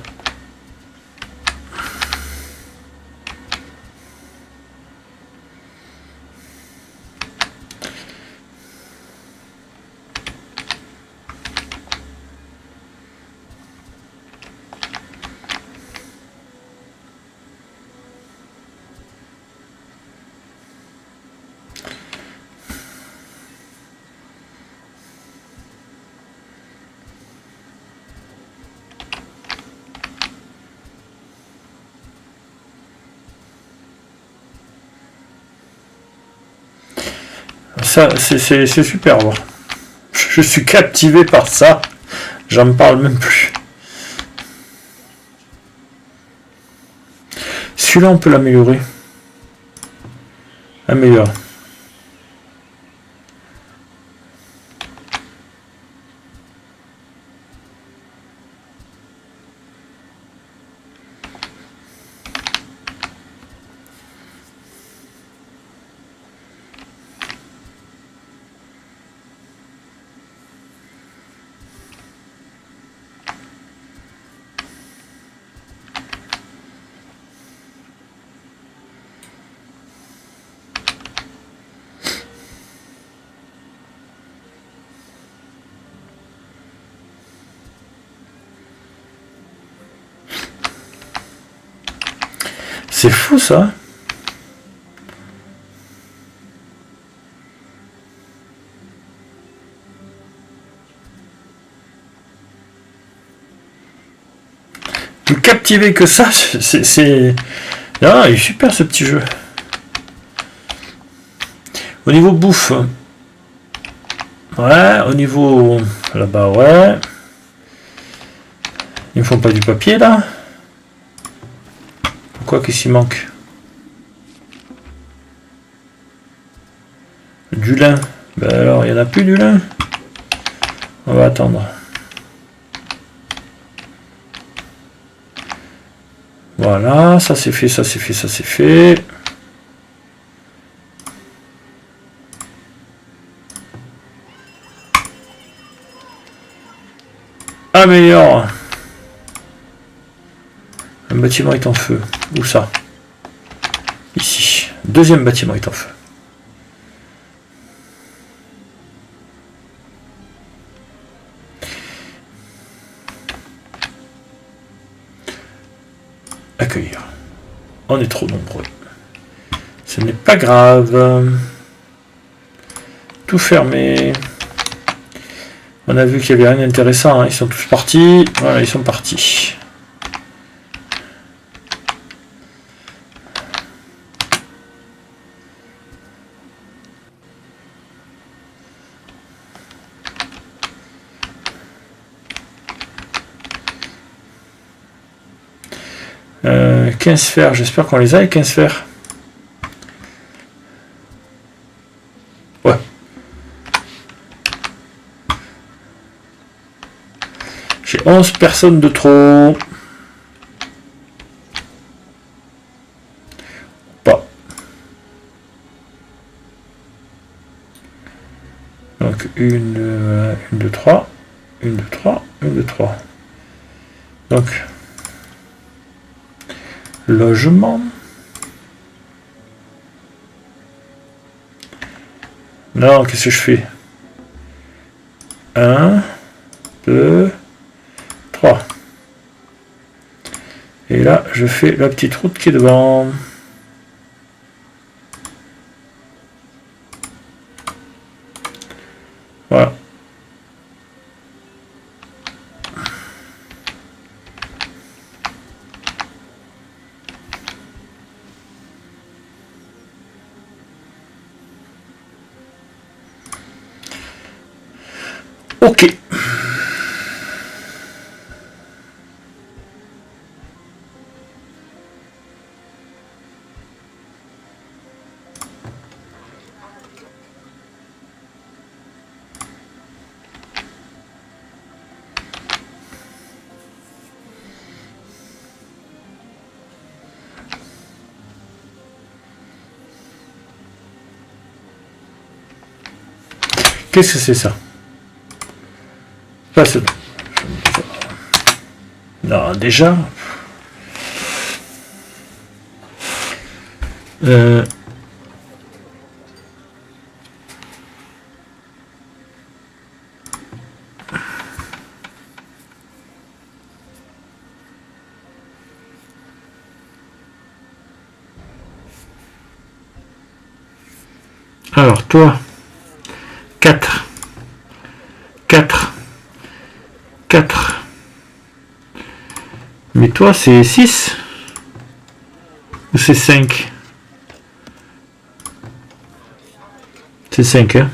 Ça, c'est super. Bon. Je suis captivé par ça. J'en parle même plus. Celui-là, on peut l'améliorer. Améliorer. C'est fou ça. Plus captivé que ça, c'est... Ah, il est super ce petit jeu. Au niveau bouffe. Ouais, au niveau... Là-bas, ouais. Ils me font pas du papier là. Qu'est-ce qu'il manque? Du lin. Ben alors, il n'y en a plus du lin. On va attendre. Voilà, ça c'est fait, ça c'est fait, ça c'est fait. Améliore. Un bâtiment est en feu. Où ça? Ici. Deuxième bâtiment est en feu. accueillir. On est trop nombreux. Ce n'est pas grave. Tout fermé. On a vu qu'il n'y avait rien d'intéressant. Hein. Ils sont tous partis. Voilà, ils sont partis. Euh, 15 sphères, j'espère qu'on les a, les 15 sphères. Ouais. J'ai 11 personnes de trop. Pas. Donc, une, 2, 3. 1, 2, 3. 1, 2, 3. Donc, logement. Non, qu'est-ce que je fais? 1, 2, 3. Et là, je fais la petite route qui est devant. Voilà. Ok. Qu'est-ce que c'est ça? Pas ce... Non, déjà. Alors, toi, 4. 4. 4. Mais toi, c'est 6 ou c'est 5? C'est 5, hein?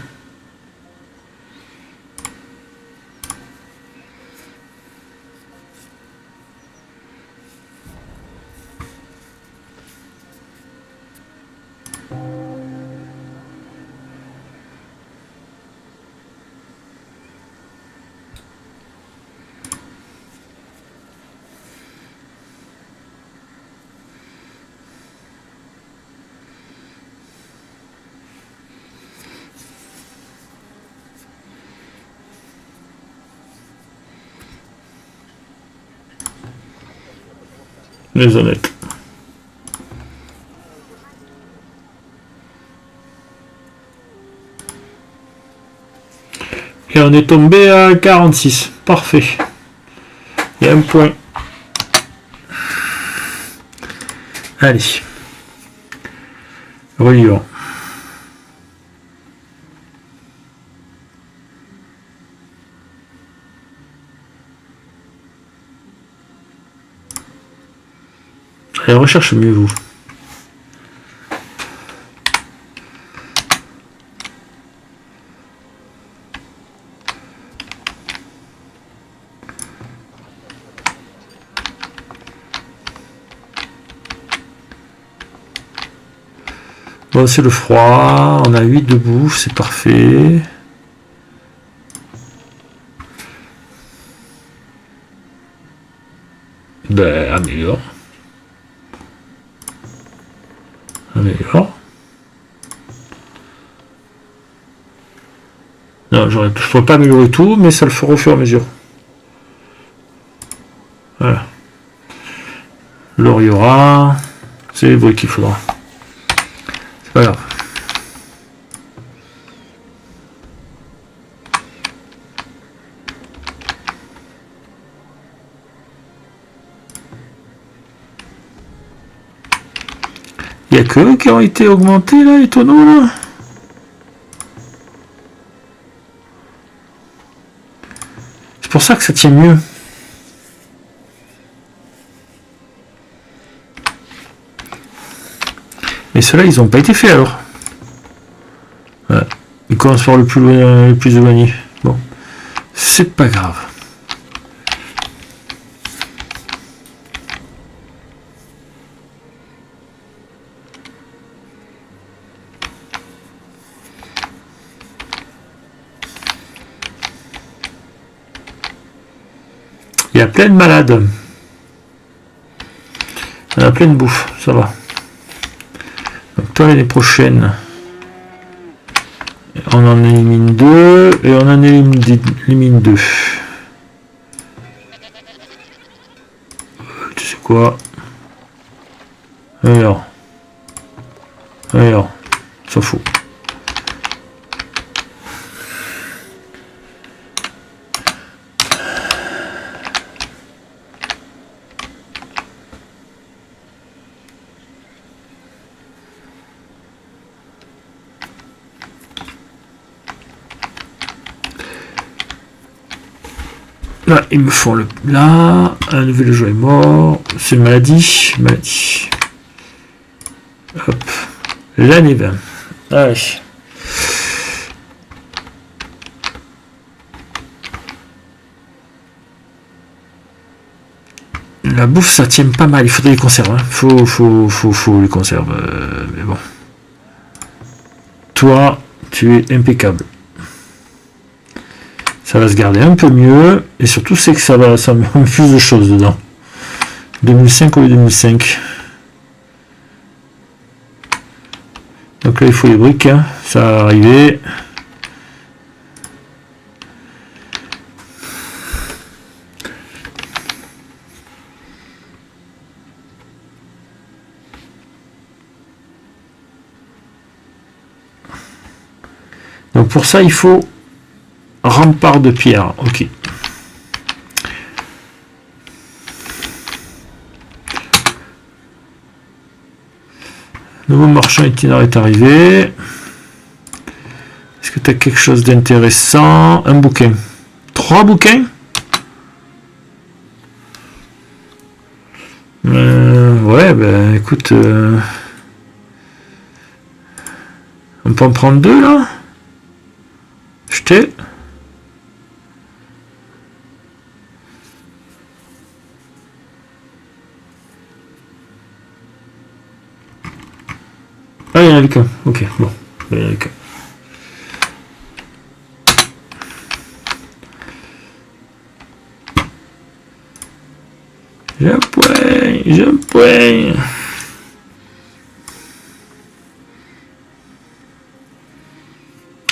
Les honnêtes. Et on est tombé à 46. Parfait. Il y a un point. Allez. Reliant. Allez, recherche mieux vous. Bon, c'est le froid. On a 8 de bouffe, c'est parfait. Ben, améliore. Améliore. Non, je ne pourrais pas améliorer tout, mais ça le fera au fur et à mesure. Voilà. L'Oriora, c'est les bruits qu'il faudra. C'est pas grave. Il n'y a que eux qui ont été augmentés là, les tonneaux là. C'est pour ça que ça tient mieux. Mais ceux-là, ils n'ont pas été faits alors. Ouais. Ils commencent par le plus loin, le plus éloigné. Bon, c'est pas grave. Il y a plein de malades. On a plein de bouffe, ça va. Donc toi l'année prochaine, on en élimine 2 et on en élimine 2. Tu sais quoi? Alors, ça fout. Là, ils me font le... Là, un nouvel jeu est mort. C'est maladie. Hop. L'année 20. Allez. La bouffe, ça tient pas mal. Il faudrait les conserves. Hein. Faut les conserves. Mais bon. Toi, tu es impeccable. Ça va se garder un peu mieux. Et surtout, c'est que ça me fuse de choses dedans. 2005 au lieu de 2005. Donc là, il faut les briques. Hein. Ça va arriver. Donc pour ça, il faut rempart de pierre. Ok. Nouveau marchand itinérant est arrivé. Est-ce que tu as quelque chose d'intéressant? Un bouquin. 3 bouquins? Ouais, ben écoute. On peut en prendre 2 là? Jeter. Ah, il y en avait qu'un. Ok, bon. Il y en avait qu'un. J'ai un point.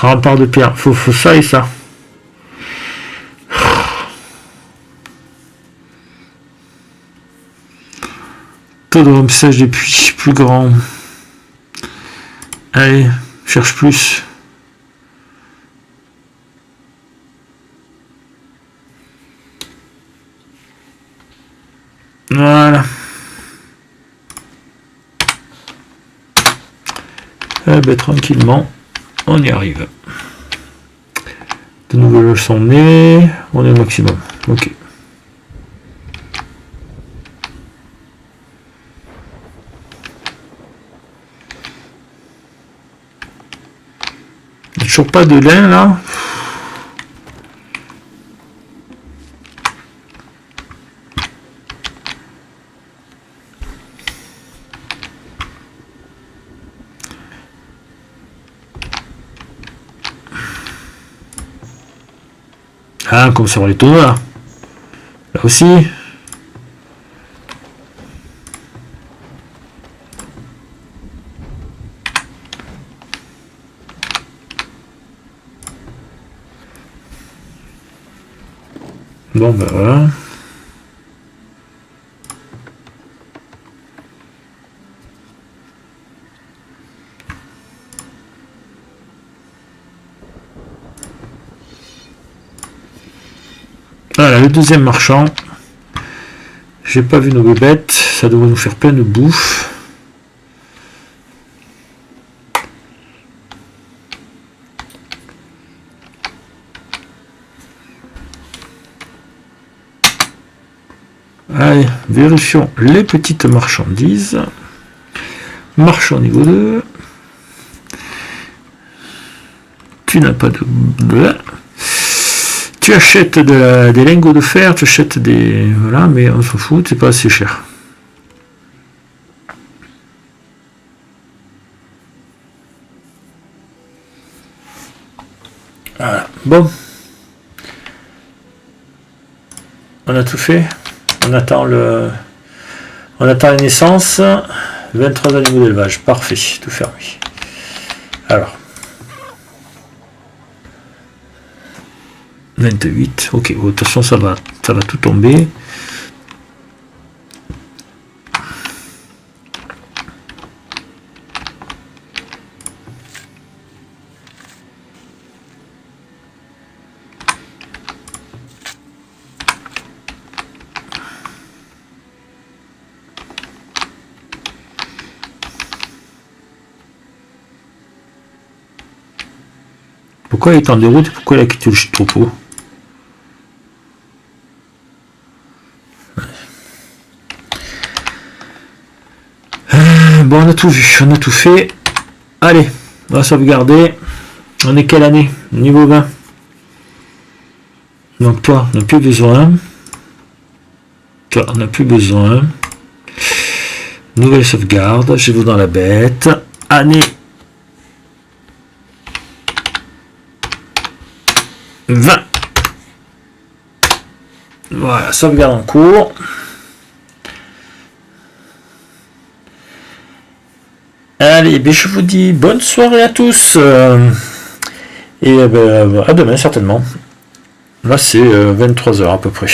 Rempart de pierre. Faut ça et ça. Taux de remplissage des puits plus grand. Allez, cherche plus. Voilà. Eh ben, tranquillement, on y arrive. De nouvelles leçons nées, on est au maximum. Ok. Il n'y a toujours pas de lin là. Ah, comme sur les tonneaux là. Là aussi. Bon ben voilà. Voilà, le deuxième marchand. J'ai pas vu nos bébêtes. Ça devrait nous faire plein de bouffe. Allez, vérifions les petites marchandises. Marchand niveau 2. Tu n'as pas de... Tu achètes des lingots de fer, tu achètes des... Voilà, mais on s'en fout, c'est pas assez cher. Voilà, bon. On a tout fait. On attend la naissance. 23 animaux d'élevage, parfait, tout fermé. Alors. 28, ok, bon, de toute façon ça va tout tomber. Pourquoi il est en déroute? Pourquoi il a quitté le troupeau? Bon, on a tout vu, on a tout fait. Allez, on va sauvegarder. On est quelle année? Niveau 20. Donc toi, on n'a plus besoin. Toi, on n'a plus besoin. Nouvelle sauvegarde. Je vais dans la bête. Année 20. Voilà, sauvegarde en cours. Allez, ben je vous dis bonne soirée à tous. Et à demain certainement. Là c'est 23 h à peu près.